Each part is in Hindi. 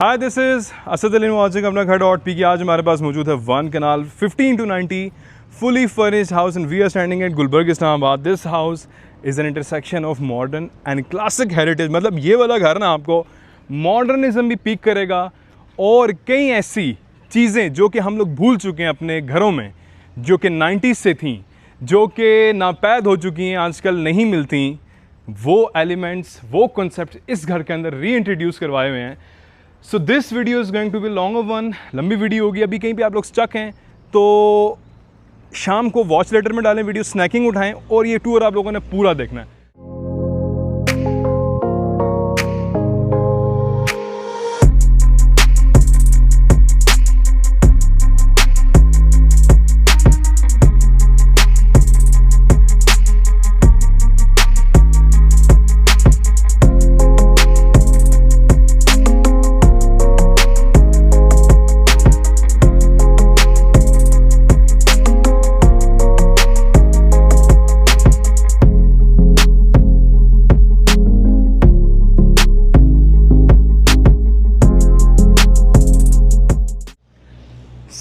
Hi this is Asad Ali watching अपना घर डॉट पी की। आज हमारे पास मौजूद है one kanal 15 to 90 fully furnished house and we are standing at Gulberg Islamabad. This house is an intersection of modern and classic heritage. मतलब ये वाला घर ना आपको मॉडर्निज्म भी पीक करेगा और कई ऐसी चीज़ें जो कि हम लोग भूल चुके हैं अपने घरों में, जो कि 90s से थी, जो कि नापैद हो चुकी हैं, आजकल नहीं मिलती, वो एलिमेंट्स, वो कॉन्सेप्ट इस घर के अंदर री इंट्रोड्यूस करवाए हुए हैं। So this video is going to be longer one, लंबी वीडियो होगी। अभी कहीं पे आप लोग स्टक हैं तो शाम को वॉच लेटर में डालें वीडियो, स्नैकिंग उठाएं और ये टूर आप लोगों ने पूरा देखना है।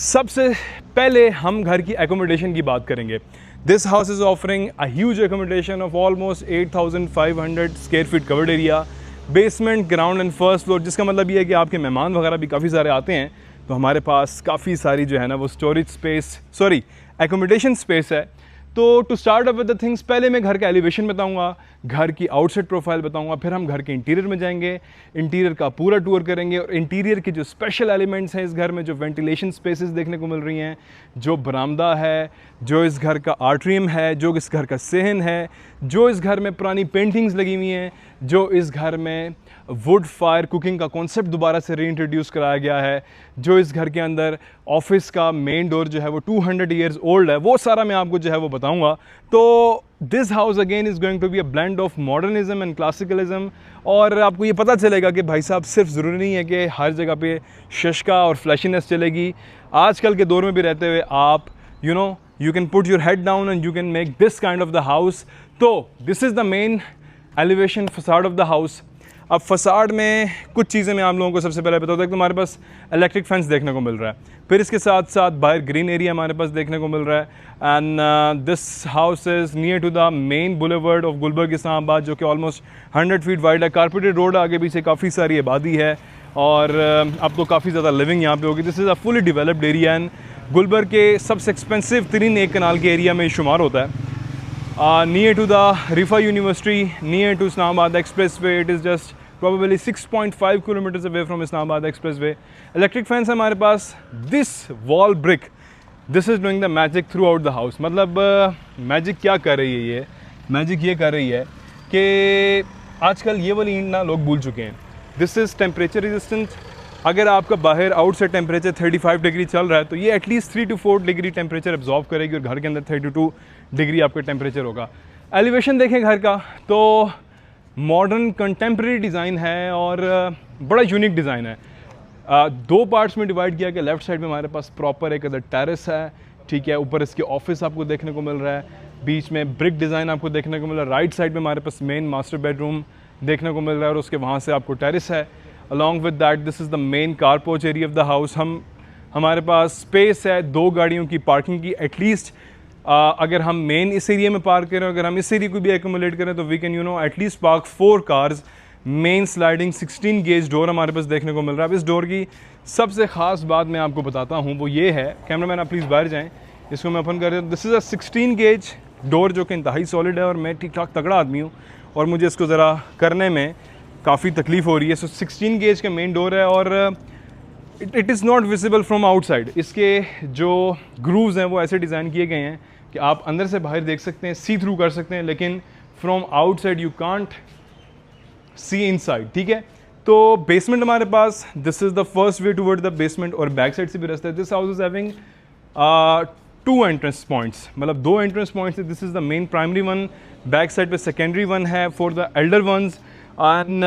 सबसे पहले हम घर की एकोमोडेशन की बात करेंगे। This house is offering a huge accommodation of almost 8,500 square feet covered area, basement, ground and first floor, जिसका मतलब ये है कि आपके मेहमान वगैरह भी काफ़ी सारे आते हैं तो हमारे पास काफ़ी सारी जो है ना वो स्टोरेज स्पेस, एकोमोडेशन स्पेस है। तो to start up with the things, पहले मैं घर का एलिवेशन बताऊंगा, घर की आउटसाइड प्रोफाइल बताऊंगा, फिर हम घर के इंटीरियर में जाएंगे, इंटीरियर का पूरा टूर करेंगे और इंटीरियर के जो स्पेशल एलिमेंट्स हैं इस घर में, जो वेंटिलेशन स्पेसेस देखने को मिल रही हैं, जो बरामदा है, जो इस घर का आर्ट्रियम है, जो इस घर का सहन है, जो इस घर में पुरानी पेंटिंग्स लगी हुई हैं, जो इस घर में वुड फायर कुकिंग का कॉन्सेप्ट दोबारा से रीइंट्रोड्यूस कराया गया है, जो इस घर के अंदर ऑफिस का मेन डोर जो है वो 200 ईयर्स ओल्ड है, वो सारा मैं आपको जो है वो बताऊंगा। तो this house again is going to be a blend of modernism and classicalism. और आपको ये पता चलेगा कि भाई साहब सिर्फ ज़रूरी नहीं है कि हर जगह पे शशका और फ्लैशीनेस चलेगी। आजकल के दौर में भी रहते हुए आप you can put your head down and you can make this kind of the house. तो this is the main elevation facade of the house. अब फसाड में कुछ चीज़ें मैं आप लोगों को सबसे पहले बताता हूँ कि हमारे पास इलेक्ट्रिक फेंस देखने को मिल रहा है, फिर इसके साथ साथ बाहर ग्रीन एरिया हमारे पास देखने को मिल रहा है। And this house is near to the main boulevard of Gulberg Islamabad, जो कि ऑलमोस्ट 100 फीट वाइड है। कारपेटेड रोड आगे पीछे काफ़ी सारी आबादी है और अब तो काफ़ी ज़्यादा लिविंग यहाँ पे होगी। This is a fully developed area and Gulberg के सबसे एक्सपेंसिव तरीन एक कनाल के एरिया में शुमार होता है। Near to the Riphah university, near to Islamabad expressway, it is just probably 6.5 kilometers away from Islamabad Expressway. Electric fence है हमारे पास। This wall brick, this is doing the magic throughout the house. मतलब मैजिक क्या कर रही है ये? मैजिक ये कर रही है कि आजकल ये वाली ईंट ना लोग भूल चुके हैं। This is temperature resistant। अगर आपका बाहर आउटसाइड टेम्परेचर 35 डिग्री चल रहा है तो ये at least 3 to 4 degree temperature absorb करेगी और घर के अंदर 32 डिग्री आपका टेम्परेचर होगा। एलिवेशन देखें घर का तो मॉडर्न कंटेम्प्रेरी डिज़ाइन है और बड़ा यूनिक डिज़ाइन है। दो पार्ट्स में डिवाइड किया कि लेफ़्ट साइड में हमारे पास प्रॉपर एक अदर टेरेस है, ठीक है, ऊपर इसके ऑफिस आपको देखने को मिल रहा है, बीच में ब्रिक डिज़ाइन आपको देखने को मिल रहा है, राइट साइड में हमारे पास मेन मास्टर बेडरूम देखने को मिल रहा है और उसके वहाँ से आपको टेरेस है। Along with that this is the main car porch area of the house. हमारे पास स्पेस है 2 गाड़ियों की पार्किंग की एटलीस्ट। अगर हम मेन इस एरिया में पार्क करें, अगर हम इस एरिया को भी एकोमोडेट करें तो we can at least park 4 cars. Main sliding 16 gauge door हमारे पास देखने को मिल रहा है। अब इस डोर की सबसे ख़ास बात मैं आपको बताता हूँ, वो ये है, कैमरामैन आप प्लीज़ बाहर जाएँ, इसको मैं ओपन कर रहा हूँ। This is a 16 gauge door जो कि इंतहाई सॉलिड है और मैं ठीक ठाक तगड़ा आदमी हूँ और मुझे इसको ज़रा करने में काफ़ी तकलीफ़ हो रही है। सो 16 गेज का मेन डोर है और it is not visible from outside. इसके जो ग्रूव्स हैं वो ऐसे डिज़ाइन किए गए हैं कि आप अंदर से बाहर देख सकते हैं, सी थ्रू कर सकते हैं, लेकिन from outside you can't see inside, ठीक है। तो बेसमेंट हमारे पास, this is the first way toward the basement और बैक साइड से भी रास्ता है। This house is having 2 entrance points, मतलब 2 एंट्रेंस पॉइंट्स है। This is the main primary one, back side पे सेकेंडरी वन है for the elder ones. And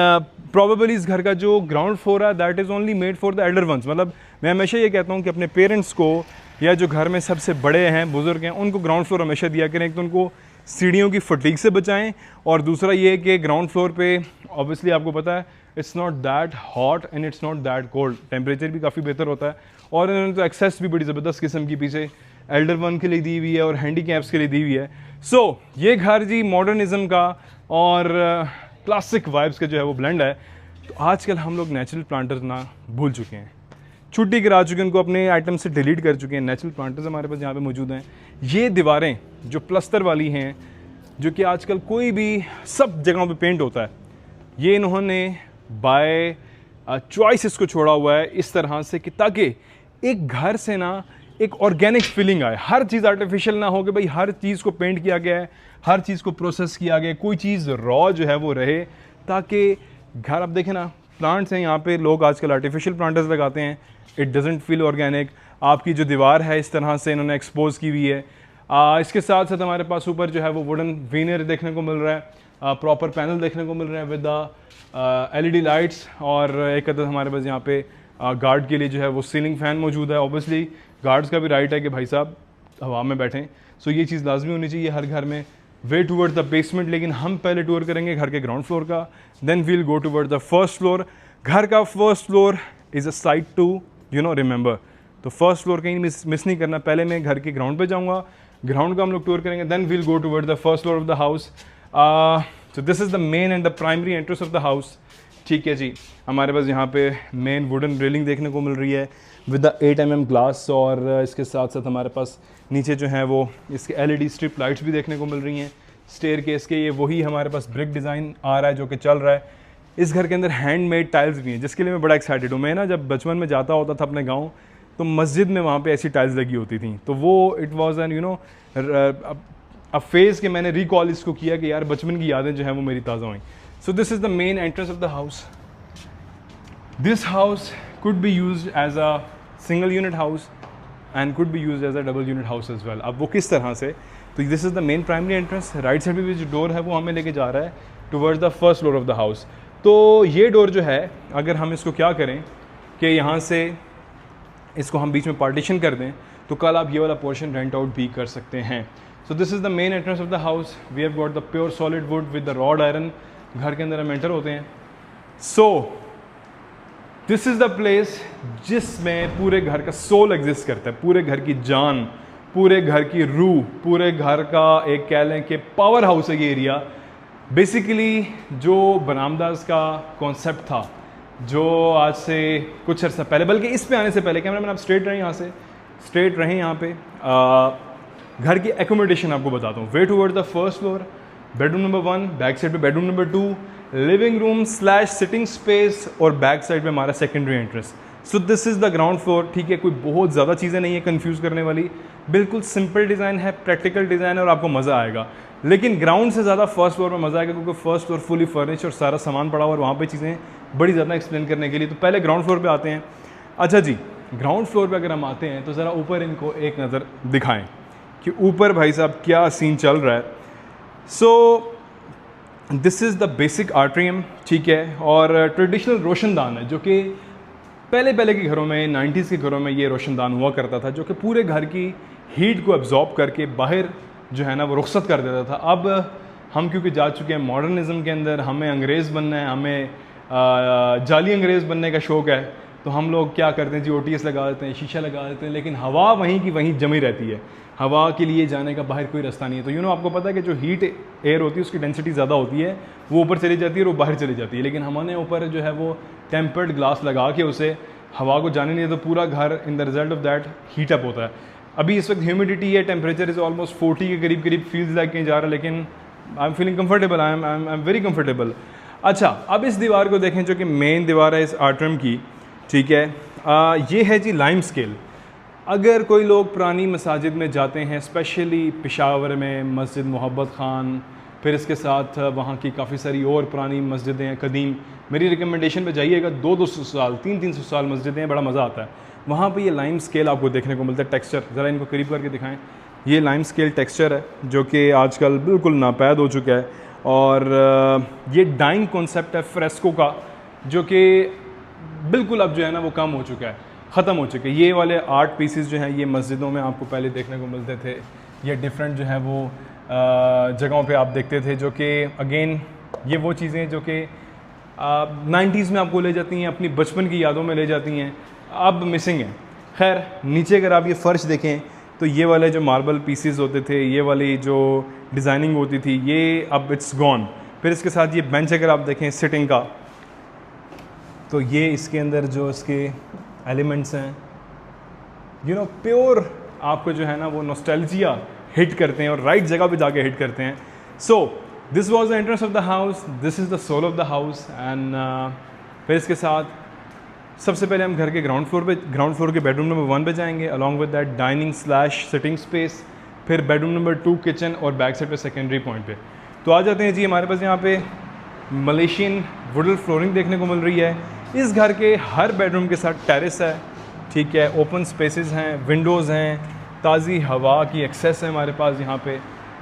probably इस घर का जो ग्राउंड फ्लोर है that is only made for the elder ones. मतलब मैं हमेशा ये कहता हूँ कि अपने पेरेंट्स को या जो घर में सबसे बड़े हैं, बुज़ुर्ग हैं, उनको ग्राउंड फ्लोर हमेशा दिया करें। एक तो उनको सीढ़ियों की फटीक से बचाएं और दूसरा ये कि ग्राउंड फ्लोर पे ऑब्वियसली आपको पता है it's not that hot and it's not that cold, temperature भी काफ़ी बेहतर होता है। और इन्होंने तो एक्सेस भी बड़ी ज़बरदस्त किस्म की पीछे एल्डर वन के लिए दी हुई है और हैंडीकैप्स के लिए दी हुई है। सो ये घर जी मॉडर्निज्म का और क्लासिक वाइब्स का जो है वो ब्लेंड है। तो आजकल हम लोग नेचुरल प्लांटर्स ना भूल चुके हैं, छुट्टी करा चुके हैं, उनको अपने आइटम से डिलीट कर चुके हैं। नेचुरल प्लांटर्स हमारे पास यहाँ पे मौजूद हैं। ये दीवारें जो प्लस्तर वाली हैं, जो कि आजकल कोई भी सब जगहों पे पेंट होता है, ये इन्होंने बाय चॉइस इसको छोड़ा हुआ है इस तरह से कि ताकि एक घर से ना एक ऑर्गेनिक फीलिंग आए। हर चीज़ आर्टिफिशियल ना हो कि भाई हर चीज़ को पेंट किया गया है, हर चीज़ को प्रोसेस किया गया है, कोई चीज़ रॉ जो है वो रहे, ताकि घर आप देखें ना प्लांट्स हैं यहाँ पे, लोग आजकल आर्टिफिशियल प्लांटर्स लगाते हैं, इट डजेंट फील ऑर्गेनिक। आपकी जो दीवार है इस तरह से इन्होंने एक्सपोज की हुई है। इसके साथ साथ हमारे पास ऊपर जो है वो वुडन वीनर देखने को मिल रहा है, प्रॉपर पैनल देखने को मिल रहा है विद LED लाइट्स, और एक अदद हमारे पास यहाँ पे गार्ड के लिए जो है वो सीलिंग फ़ैन मौजूद है। ऑब्वियसली गार्ड्स का भी राइट है कि भाई साहब हवा में बैठें, सो ये चीज़ लाजमी होनी चाहिए हर घर में। वे टूवर्ड द बेसमेंट, लेकिन हम पहले टूर करेंगे घर के ग्राउंड फ्लोर का, then we'll go toward the first floor. घर का first floor is a site to remember, तो फर्स्ट फ्लोर कहीं मिस नहीं करना। पहले मैं घर के ग्राउंड पे जाऊंगा, ग्राउंड का हम लोग टूर करेंगे, then we'll go toward the first floor of the house. So this is the main and the primary entrance of the house. ठीक है जी, हमारे पास यहाँ पे मेन वुडन रेलिंग देखने को मिल रही है विद द 8 mm ग्लास, और इसके साथ साथ हमारे पास नीचे जो है वो इसके LED स्ट्रिप लाइट्स भी देखने को मिल रही हैं। स्टेयर केस के ये वही हमारे पास ब्रिक डिज़ाइन आ रहा है जो कि चल रहा है। इस घर के अंदर हैंडमेड टाइल्स भी हैं, जिसके लिए मैं बड़ा एक्साइटेड हूँ। मैं ना जब बचपन में जाता होता था अपने गाँव, तो मस्जिद में वहाँ पे ऐसी टाइल्स लगी होती थी, तो वो it was an a phase कि मैंने रिकॉल इसको किया कि यार बचपन की यादें जो हैं वो मेरी ताज़ा हुई। सो this is the main entrance of the house. This house could be used as a single unit house and could be used as a double unit house as well। अब वो किस तरह से, तो this is the main primary entrance. Right side पे जो डोर है वो हमें लेके जा रहा है towards the first floor of the house. तो ये डोर जो है, अगर हम इसको क्या करें कि यहाँ से इसको हम बीच में पार्टीशन कर दें, तो कल आप ये वाला पोर्शन रेंट आउट भी कर सकते हैं। So this is the main entrance of the house. We have got the pure solid wood with the rod iron. घर के अंदर हम एंटर होते हैं। So this is the place जिसमें पूरे घर का सोल एग्जिस्ट करता है, पूरे घर की जान, पूरे घर की रूह, पूरे घर का एक कह लें कि पावर हाउस है ये एरिया। बेसिकली जो बनामदास का कॉन्सेप्ट था, जो आज से कुछ अर्सा पहले, बल्कि इस पे आने से पहले, कैमरामैन आप स्ट्रेट रहें, यहाँ से स्ट्रेट रहें। यहाँ पे घर की एकोमोडेशन आपको बताता हूँ। Way toward the first floor, bedroom number 1, back side पे bedroom number 2, living room / sitting space, और बैक साइड पे हमारा secondary entrance. So this is the ground floor. ठीक है, कोई बहुत ज़्यादा चीज़ें नहीं है कंफ्यूज करने वाली, बिल्कुल सिंपल डिज़ाइन है, प्रैक्टिकल डिज़ाइन है, और आपको मज़ा आएगा। लेकिन ग्राउंड से ज़्यादा फर्स्ट फ्लोर में मज़ा आएगा, क्योंकि फर्स्ट फ्लोर फुली फर्निश और सारा सामान पड़ा हुआ, और वहाँ पे चीज़ें बड़ी ज़्यादा एक्सप्लेन करने के लिए। तो पहले ग्राउंड फ्लोर पे आते हैं। अच्छा जी, ग्राउंड फ्लोर पे अगर हम आते हैं तो ज़रा ऊपर इनको एक नज़र दिखाएं कि ऊपर भाई साहब क्या सीन चल रहा है। So this is the basic atrium. ठीक है, और ट्रेडिशनल रोशनदान है, जो कि पहले के घरों में, 90s के घरों में ये रोशनदान हुआ करता था, जो कि पूरे घर की हीट को एब्जॉर्ब करके बाहर जो है ना वो रुखसत कर देता था। अब हम क्योंकि जा चुके हैं मॉडर्निज्म के अंदर, हमें अंग्रेज़ बनना है, हमें जाली अंग्रेज़ बनने का शौक़ है, तो हम लोग क्या करते हैं जी, OTS लगा देते हैं, शीशा लगा देते हैं, लेकिन हवा वहीं की वहीं जमी रहती है। हवा के लिए जाने का बाहर कोई रास्ता नहीं है। तो आपको पता है कि जो हीट एयर होती है उसकी डेंसिटी ज़्यादा होती है, वो ऊपर चली जाती है और वो बाहर चली जाती है। लेकिन हमने ऊपर जो है वो टेम्पर्ड ग्लास लगा के उसे हवा को जाने नहीं, तो पूरा घर in the result of that heat up होता है। अभी इस वक्त ह्यूमिडिटी है, टेम्परेचर इज़ ऑलमोस्ट 40 के करीब फील्स लाइक कहीं जा रहा है, लेकिन I am feeling comfortable, I am very comfortable. अच्छा, अब इस दीवार को देखें जो कि मेन दीवार है इस आर्ट्रम की। ठीक है, ये है जी लाइम स्केल। अगर कोई लोग पुरानी मसाजिद में जाते हैं, स्पेशली पेशावर में मस्जिद मोहब्बत ख़ान, फिर इसके साथ वहाँ की काफ़ी सारी और पुरानी मस्जिदें हैं कदीम, मेरी रिकमेंडेशन पे जाइएगा। 200-200 साल 300-300 साल मस्जिदें हैं, बड़ा मज़ा आता है वहाँ पे। ये लाइम स्केल आपको देखने को मिलता है, टेक्सचर ज़रा इनको करीब करके दिखाएं। ये लाइम स्केल टेक्सचर है जो कि आजकल बिल्कुल नापैद हो चुका है, और ये डाइंग कॉन्सेप्ट है फ्रेस्को का, जो कि बिल्कुल अब जो है ना वो कम हो चुका है, ख़त्म हो चुके हैं। ये वाले आर्ट पीसेस जो हैं ये मस्जिदों में आपको पहले देखने को मिलते थे, ये डिफरेंट जो है वो जगहों पे आप देखते थे, जो कि अगेन ये वो चीज़ें जो कि 90s में आपको ले जाती हैं, अपनी बचपन की यादों में ले जाती हैं, अब मिसिंग है। खैर नीचे अगर आप ये फ़र्श देखें तो ये वाले जो मार्बल पीसीज होते थे, ये वाली जो डिज़ाइनिंग होती थी, ये अब इट्स गॉन। फिर इसके साथ ये बेंच अगर आप देखें सिटिंग का, तो ये इसके अंदर जो इसके एलिमेंट्स हैं, यू नो प्योर आपको जो है ना वो नॉस्टैल्जिया हिट करते हैं और राइट जगह पे जाके हिट करते हैं। So this was the entrance of the house, this is the soul of the house. And फिर इसके साथ सबसे पहले हम घर के ग्राउंड फ्लोर के बेडरूम नंबर 1 पे जाएंगे, along with that dining slash sitting space. फिर बेडरूम नंबर 2 किचन और बैक साइड पे सेकेंडरी पॉइंट पे। तो आ जाते हैं जी, हमारे पास यहाँ पे मलेशियन वुडन फ्लोरिंग देखने को मिल रही है। इस घर के हर बेडरूम के साथ टेरेस है, ठीक है, ओपन स्पेसेस हैं, विंडोज़ हैं, ताज़ी हवा की एक्सेस है हमारे पास यहाँ पे,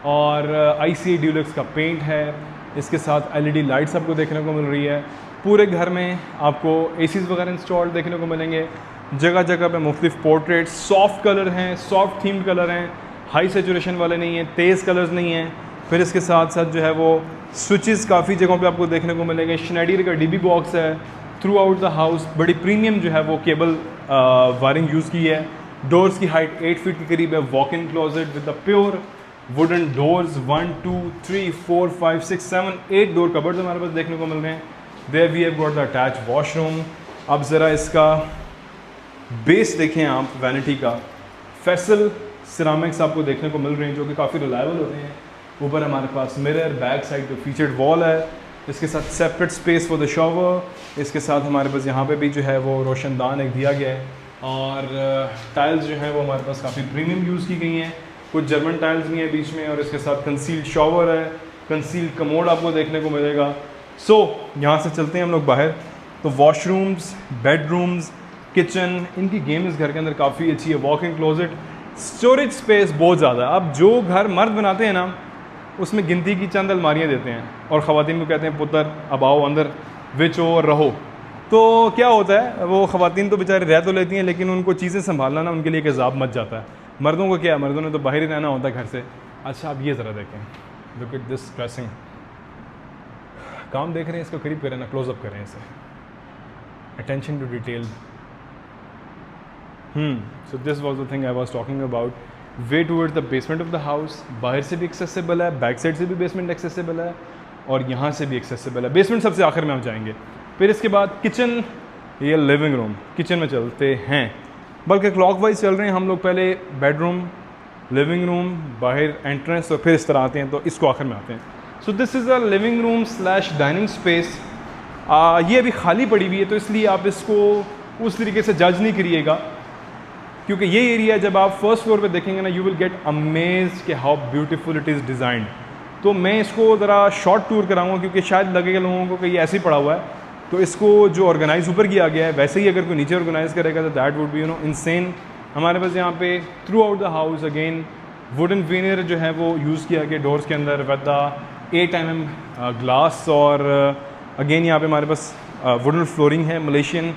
और ICA ड्यूलक्स का पेंट है। इसके साथ LED लाइट्स आपको देखने को मिल रही है। पूरे घर में आपको ACs वगैरह इंस्टॉल्ड देखने को मिलेंगे। जगह जगह पे मुख्तलिफ पोर्ट्रेट्स, सॉफ्ट कलर हैं, सॉफ्ट थीम कलर हैं, हाई सेचुरेशन वाले नहीं हैं, तेज़ कलर्स नहीं हैं। फिर इसके साथ साथ जो है वो स्विचेस काफ़ी जगहों पे आपको देखने को मिलेंगे। Schneider का DB बॉक्स है थ्रू आउट द हाउस, बड़ी प्रीमियम जो है वो केबल वायरिंग यूज़ की है। डोर्स की हाइट 8 फीट के करीब है। Walk in closet with the pure wooden doors, 1 2 3 4 5 6 7 8 door cupboards हमारे पास देखने को मिल रहे हैं। There we have got the attach washroom. अब ज़रा इसका बेस देखें आप, वैनिटी का फैसल सिरामिक्स आपको देखने को मिल रहे हैं जो कि काफ़ी रिलायबल होते हैं। ऊपर हमारे पास मिरर, बैक साइड पे फीचर्ड वॉल है, इसके साथ separate space for the shower. इसके साथ हमारे पास यहाँ पे भी जो है वो रोशनदान एक दिया गया है, और टाइल्स जो हैं वो हमारे पास काफ़ी प्रीमियम यूज़ की गई हैं, कुछ जर्मन टाइल्स भी हैं बीच में, और इसके साथ कंसील्ड शॉवर है, कंसील्ड कमोड आपको देखने को मिलेगा। सो यहाँ से चलते हैं हम लोग बाहर। तो वॉशरूम्स, बेडरूम्स, किचन, इनकी गेम इस घर के अंदर काफ़ी अच्छी है। Walk in closet, storage space बहुत ज़्यादा है। अब जो घर मर्द बनाते हैं ना, उसमें गिनती की चंद अलमारियाँ देते हैं, और ख़वातीन को कहते हैं पुत्र अब आओ अंदर विचो और रहो। तो क्या होता है, वो ख़वातीन तो बेचारे रह तो लेती हैं, लेकिन उनको चीज़ें संभालना ना उनके लिए एक अज़ाब मच जाता है। मर्दों को क्या है, मर्दों ने तो बाहर ही रहना होता है घर से। अच्छा अब ये ज़रा देखें, लुक एट दिस ड्रेसिंग। काम देख रहे हैं, इसको करीब करें ना, क्लोजअप करें इसे, attention to detail. So this was the thing I was talking about. Way toward the basement of the house, बाहर से भी एक्सेसिबल है, बैक साइड से भी बेसमेंट एक्सेसिबल है, और यहाँ से भी एक्सेसिबल है। बेसमेंट सबसे आखिर में हम जाएंगे। फिर इसके बाद किचन, ये लिविंग रूम। किचन में चलते हैं, बल्कि क्लॉकवाइज चल रहे हैं हम लोग। पहले बेडरूम, लिविंग रूम, बाहर एंट्रेंस, और फिर इस तरह आते हैं, तो इसको आखिर में आते हैं। So this is a living room slash dining space. ये अभी खाली पड़ी हुई है, तो इसलिए आप इसको उस तरीके से जज नहीं करिएगा, क्योंकि ये एरिया जब आप फर्स्ट फ्लोर पे देखेंगे ना, यू विल गेट अमेज्ड कि how beautiful it is designed. तो मैं इसको ज़रा शॉर्ट टूर कराऊंगा, क्योंकि शायद लगेगा लोगों को कि ये ऐसे ही पड़ा हुआ है। तो इसको जो ऑर्गेनाइज ऊपर किया गया है, वैसे ही अगर कोई नीचे ऑर्गेनाइज करेगा तो दैट वुड बी इनसेन। हमारे पास यहाँ पे through out the house again wooden vernier जो है वो यूज़ किया गया डोर्स के अंदर विद द 8 mm ग्लास, और अगेन यहाँ पे हमारे पास वुडन फ्लोरिंग है मलेशियन।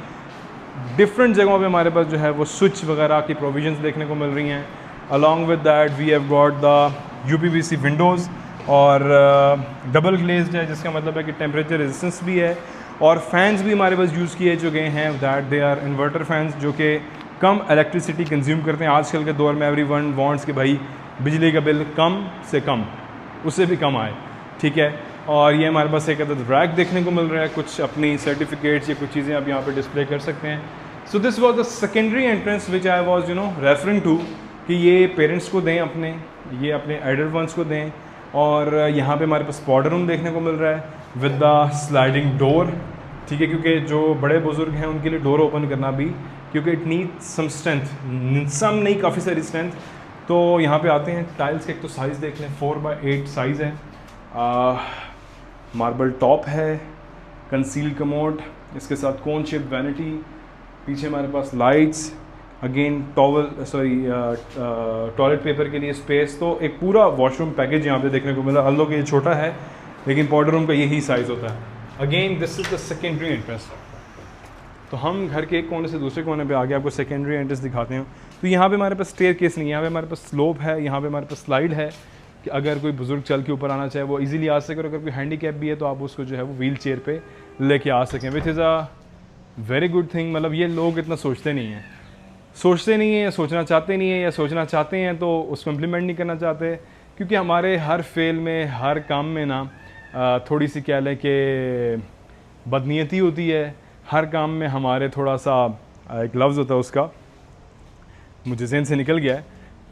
डिफरेंट जगहों पे हमारे पास जो है वो स्विच वगैरह की प्रोविजंस देखने को मिल रही हैं। Along with that we have got the UPVC windows, और डबल ग्लेज्ड है, जिसका मतलब है कि टेम्परेचर रेजिस्टेंस भी है। और फैंस भी हमारे पास यूज़ किए जो गए हैं, that they are inverter fans, जो कि कम इलेक्ट्रिसिटी कंज्यूम करते हैं। आजकल के दौर में एवरीवन वांट्स कि भाई बिजली का बिल कम से कम, उससे भी कम आए, ठीक है। और ये हमारे पास एक अदद रैक देखने को मिल रहा है, कुछ अपनी सर्टिफिकेट्स या कुछ चीज़ें आप यहाँ पे डिस्प्ले कर सकते हैं। So this was the secondary entrance which I was referring to, कि ये पेरेंट्स को दें अपने, ये अपने एडल्ट वंस को दें। और यहाँ पे हमारे पास पाउडर रूम देखने को मिल रहा है विद द स्लाइडिंग डोर, ठीक है, क्योंकि जो बड़े बुजुर्ग हैं उनके लिए डोर ओपन करना भी, क्योंकि इट नीड सम स्ट्रेंथ, सम नहीं काफ़ी सारी स्ट्रेंथ। तो यहाँ पे आते हैं, टाइल्स के एक तो साइज़ देख लें, 4x8 साइज़ है, मार्बल टॉप है, कंसील्ड कमोड, इसके साथ कोन शेप वैनिटी, पीछे हमारे पास लाइट्स, अगेन टॉयलेट पेपर के लिए स्पेस। तो एक पूरा वॉशरूम पैकेज यहाँ पे देखने को मिला। अल्लो कि ये छोटा है, लेकिन पाउडर रूम का यही साइज़ होता है। Again this is the secondary entrance. तो हम घर के एक कोने से दूसरे कोने पे आगे आपको सेकेंडरी एंट्रेंस दिखाते हैं। तो यहाँ पे हमारे पास स्टेयरकेस नहीं है, यहाँ पे हमारे पास स्लोप है, यहाँ पे हमारे पास स्लाइड है कि अगर कोई बुजुर्ग चल के ऊपर आना चाहे वो इजीली आ सके, और अगर कोई हैंडीकैप भी है तो आप उसको जो है वो व्हील चेयर पे लेके आ सकें, which is a very good thing. मतलब ये लोग इतना सोचते नहीं हैं, या सोचना चाहते नहीं हैं, या सोचना चाहते हैं तो उसको इम्प्लीमेंट नहीं करना चाहते, क्योंकि हमारे हर फेल में, हर काम में ना थोड़ी सी कह लें कि बदनीयती होती है। हर काम में हमारे थोड़ा सा एक लफ्ज़ होता है उसका, मुझे ज़हन से निकल गया है,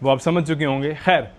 वो आप समझ चुके होंगे। खैर,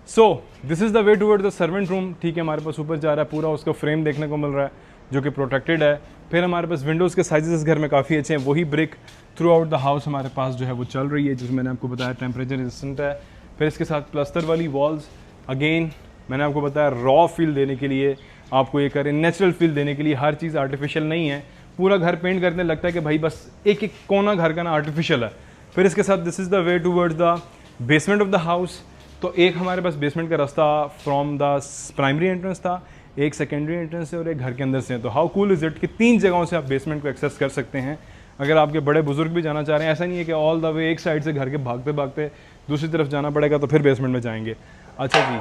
सो this is the way toward the servant room. ठीक है, हमारे पास ऊपर जा रहा है, पूरा उसका फ्रेम देखने को मिल रहा है जो कि प्रोटेक्टेड है। फिर हमारे पास विंडोज़ के साइजेस इस घर में काफ़ी अच्छे हैं, वही brick through out the house हमारे पास जो है वो चल रही है, जिसमें मैंने आपको बताया टेम्परेचर रेजिस्टेंट है। फिर इसके साथ प्लास्टर वाली वॉल्स, अगेन मैंने आपको बताया रॉ फील देने के लिए, आपको ये करें नेचुरल फील देने के लिए, हर चीज़ आर्टिफिशियल नहीं है। पूरा घर पेंट करने लगता है कि भाई बस एक एक कोना घर का ना आर्टिफिशियल है। फिर इसके साथ this is the way towards the basement of the house. तो एक हमारे पास बेसमेंट का रास्ता फ्रॉम द प्राइमरी एंट्रेंस था, एक सेकेंडरी एंट्रेंस है और एक घर के अंदर से है। तो हाउ कूल इज़ इट कि 3 जगहों से आप बेसमेंट को एक्सेस कर सकते हैं। अगर आपके बड़े बुजुर्ग भी जाना चाह रहे हैं, ऐसा नहीं है कि ऑल द वे एक साइड से घर के भागते भागते दूसरी तरफ जाना पड़ेगा तो फिर बेसमेंट में जाएंगे। अच्छा जी,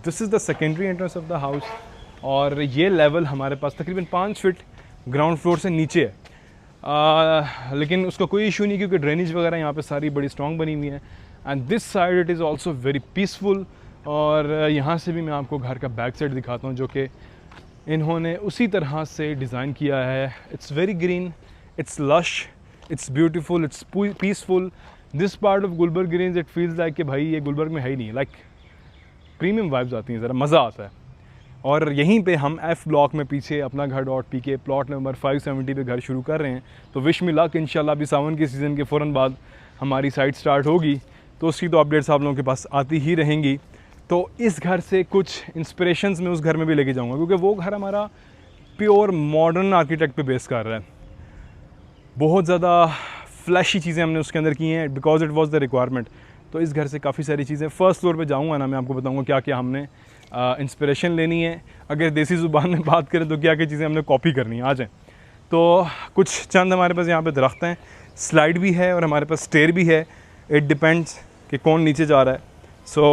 this is the secondary entrance of the house, और ये लेवल हमारे पास तकरीबन 5 फीट ग्राउंड फ्लोर से नीचे है। लेकिन उसका कोई इशू नहीं, क्योंकि ड्रेनेज वगैरह यहाँ पे सारी बड़ी स्ट्रॉन्ग बनी हुई है। And this side it is also very peaceful. और यहाँ से भी मैं आपको घर का बैक साइड दिखाता हूँ, जो कि इन्होंने उसी तरह से डिज़ाइन किया है। It's very green, it's lush, it's beautiful, it's peaceful. This part of Gulberg Greens it feels like कि भाई ये गुलबर्ग में है ही नहीं, लाइक प्रीमियम वाइब्स आती हैं, ज़रा मज़ा आता है। और यहीं पे हम एफ़ ब्लॉक में पीछे अपना घर .pk प्लॉट नंबर 570 पे घर शुरू कर रहे हैं। तो विश मी लक, इंशाल्लाह अभी सावन के सीज़न के फ़ौरन बाद हमारी साइट स्टार्ट होगी, तो उसकी तो अपडेट्स आप लोगों के पास आती ही रहेंगी। तो इस घर से कुछ इंस्पिरेशंस मैं उस घर में भी लेके जाऊंगा, क्योंकि वो घर हमारा प्योर मॉडर्न आर्किटेक्ट पे बेस कर रहा है। बहुत ज़्यादा फ्लैशी चीज़ें हमने उसके अंदर की हैं, because it was the requirement. तो इस घर से काफ़ी सारी चीज़ें, फर्स्ट फ्लोर पे जाऊंगा ना, मैं आपको बताऊंगा क्या क्या हमने इंस्पिरेशन लेनी है। अगर देसी ज़ुबान में बात करें तो क्या क्या चीज़ें हमने कॉपी करनी है। आ जाएँ। तो कुछ चंद हमारे पास यहाँ पे दरख्त हैं, स्लाइड भी है और हमारे पास स्टेयर भी है। इट डिपेंड्स कि कौन नीचे जा रहा है। सो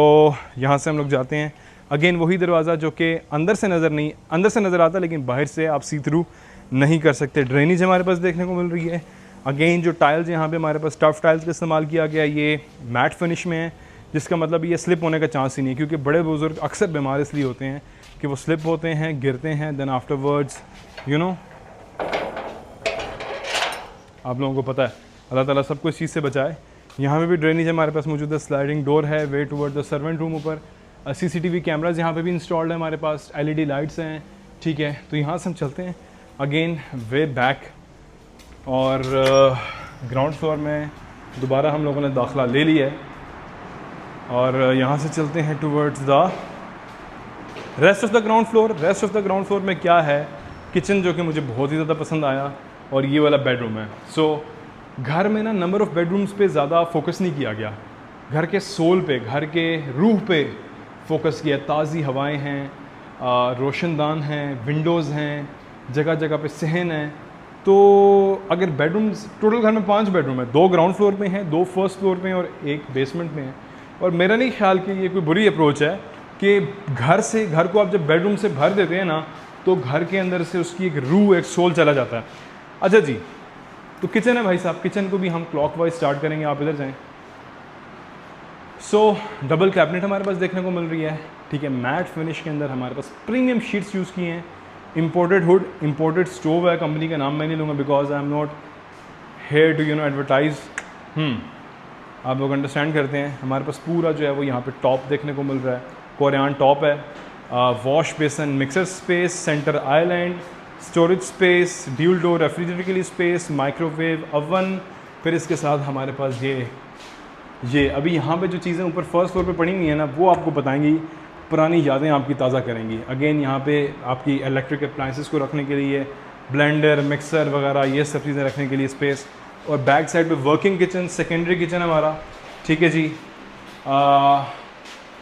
यहाँ से हम लोग जाते हैं। अगेन वही दरवाज़ा जो कि अंदर से नज़र आता है, लेकिन बाहर से आप सी थ्रू नहीं कर सकते। ड्रेनेज हमारे पास देखने को मिल रही है। अगेन जो टाइल्स यहाँ पे हमारे पास टफ टाइल्स का इस्तेमाल किया गया, ये मैट फिनिश में है, जिसका मतलब ये स्लिप होने का चांस ही नहीं है, क्योंकि बड़े बुजुर्ग अक्सर बीमार इसलिए होते हैं कि वो स्लिप होते हैं, गिरते हैं, देन आफ्टरवर्ड्स यू नो, आप लोगों को पता है, अल्लाह ताला सबको इस चीज़ से बचाए। यहाँ पे भी ड्रेनेज हमारे पास मौजूद है, स्लाइडिंग डोर है वे टूवर्ड द सर्वेंट रूम। ऊपर CCTV कैमराज यहाँ पे भी इंस्टॉल्ड है हमारे पास, LED लाइट्स हैं। ठीक है, तो यहाँ से हम चलते हैं अगेन वे बैक, और ग्राउंड फ्लोर में दोबारा हम लोगों ने दाखिला ले लिया है, और यहाँ से चलते हैं towards the rest of the ground floor. Rest of the ground floor में क्या है, किचन जो कि मुझे बहुत ही ज़्यादा पसंद आया, और ये वाला बेडरूम है। सो घर में ना नंबर ऑफ़ बेडरूम्स पे ज़्यादा फोकस नहीं किया गया, घर के सोल पे, घर के रूह पे फोकस किया। ताज़ी हवाएं हैं, रोशनदान हैं, विंडोज़ हैं, जगह जगह पे सहन है। तो अगर बेडरूम्स, टोटल घर में 5 बेडरूम है, 2 ग्राउंड फ्लोर पे हैं, 2 फर्स्ट फ्लोर पे हैं और 1 बेसमेंट में है। और मेरा नहीं ख्याल कि ये कोई बुरी अप्रोच है कि घर को आप जब बेडरूम से भर देते हैं ना, तो घर के अंदर से उसकी एक रूह, एक सोल चला जाता है। अच्छा जी, तो किचन है भाई साहब, किचन को भी हम क्लॉकवाइज स्टार्ट करेंगे, आप इधर जाएं। सो डबल कैबिनेट हमारे पास देखने को मिल रही है। ठीक है, मैट फिनिश के अंदर हमारे पास प्रीमियम शीट्स यूज़ किए हैं। इंपोर्टेड हुड, इंपोर्टेड स्टोव है, कंपनी का नाम मैं नहीं लूँगा because I am not here to advertise. आप लोग अंडरस्टैंड करते हैं। हमारे पास पूरा जो है वो यहाँ पे टॉप देखने को मिल रहा है, कोरियान टॉप है। Wash basin, mixer space, centre island, storage space, dual door refrigerator के लिए स्पेस, माइक्रोवेव अवन। फिर इसके साथ हमारे पास ये अभी यहाँ पे जो चीज़ें ऊपर फर्स्ट फ्लोर पे पड़ी हुई हैं ना, वो आपको बताएंगी, पुरानी यादें आपकी ताज़ा करेंगी। अगेन यहाँ पे आपकी इलेक्ट्रिक अप्लाइंसेस को रखने के लिए ब्लेंडर, मिक्सर वगैरह ये सब चीज़ें रखने के लिए स्पेस। और बैक साइड पे वर्किंग किचन, सेकेंडरी किचन हमारा। ठीक है जी,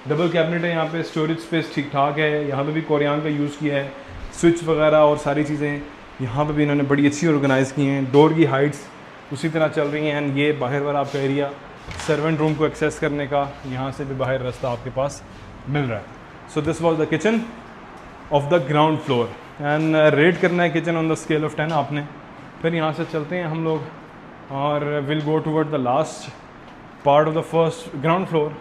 डबल कैबिनेट है यहाँ पे, स्टोरेज स्पेस ठीक ठाक है। यहाँ पे भी कोरियान का यूज़ किया है, स्विच वगैरह और सारी चीज़ें यहाँ पे भी इन्होंने बड़ी अच्छी ऑर्गेनाइज़ की हैं। डोर की हाइट्स उसी तरह चल रही हैं। एंड ये बाहर वाला आपका एरिया सर्वेंट रूम को एक्सेस करने का, यहाँ से भी बाहर रास्ता आपके पास मिल रहा है। So this was the kitchen of the ground floor. And rate करना है kitchen on the scale of 10 आपने। फिर यहाँ से चलते हैं हम लोग और will go toward the last part of the first ground floor.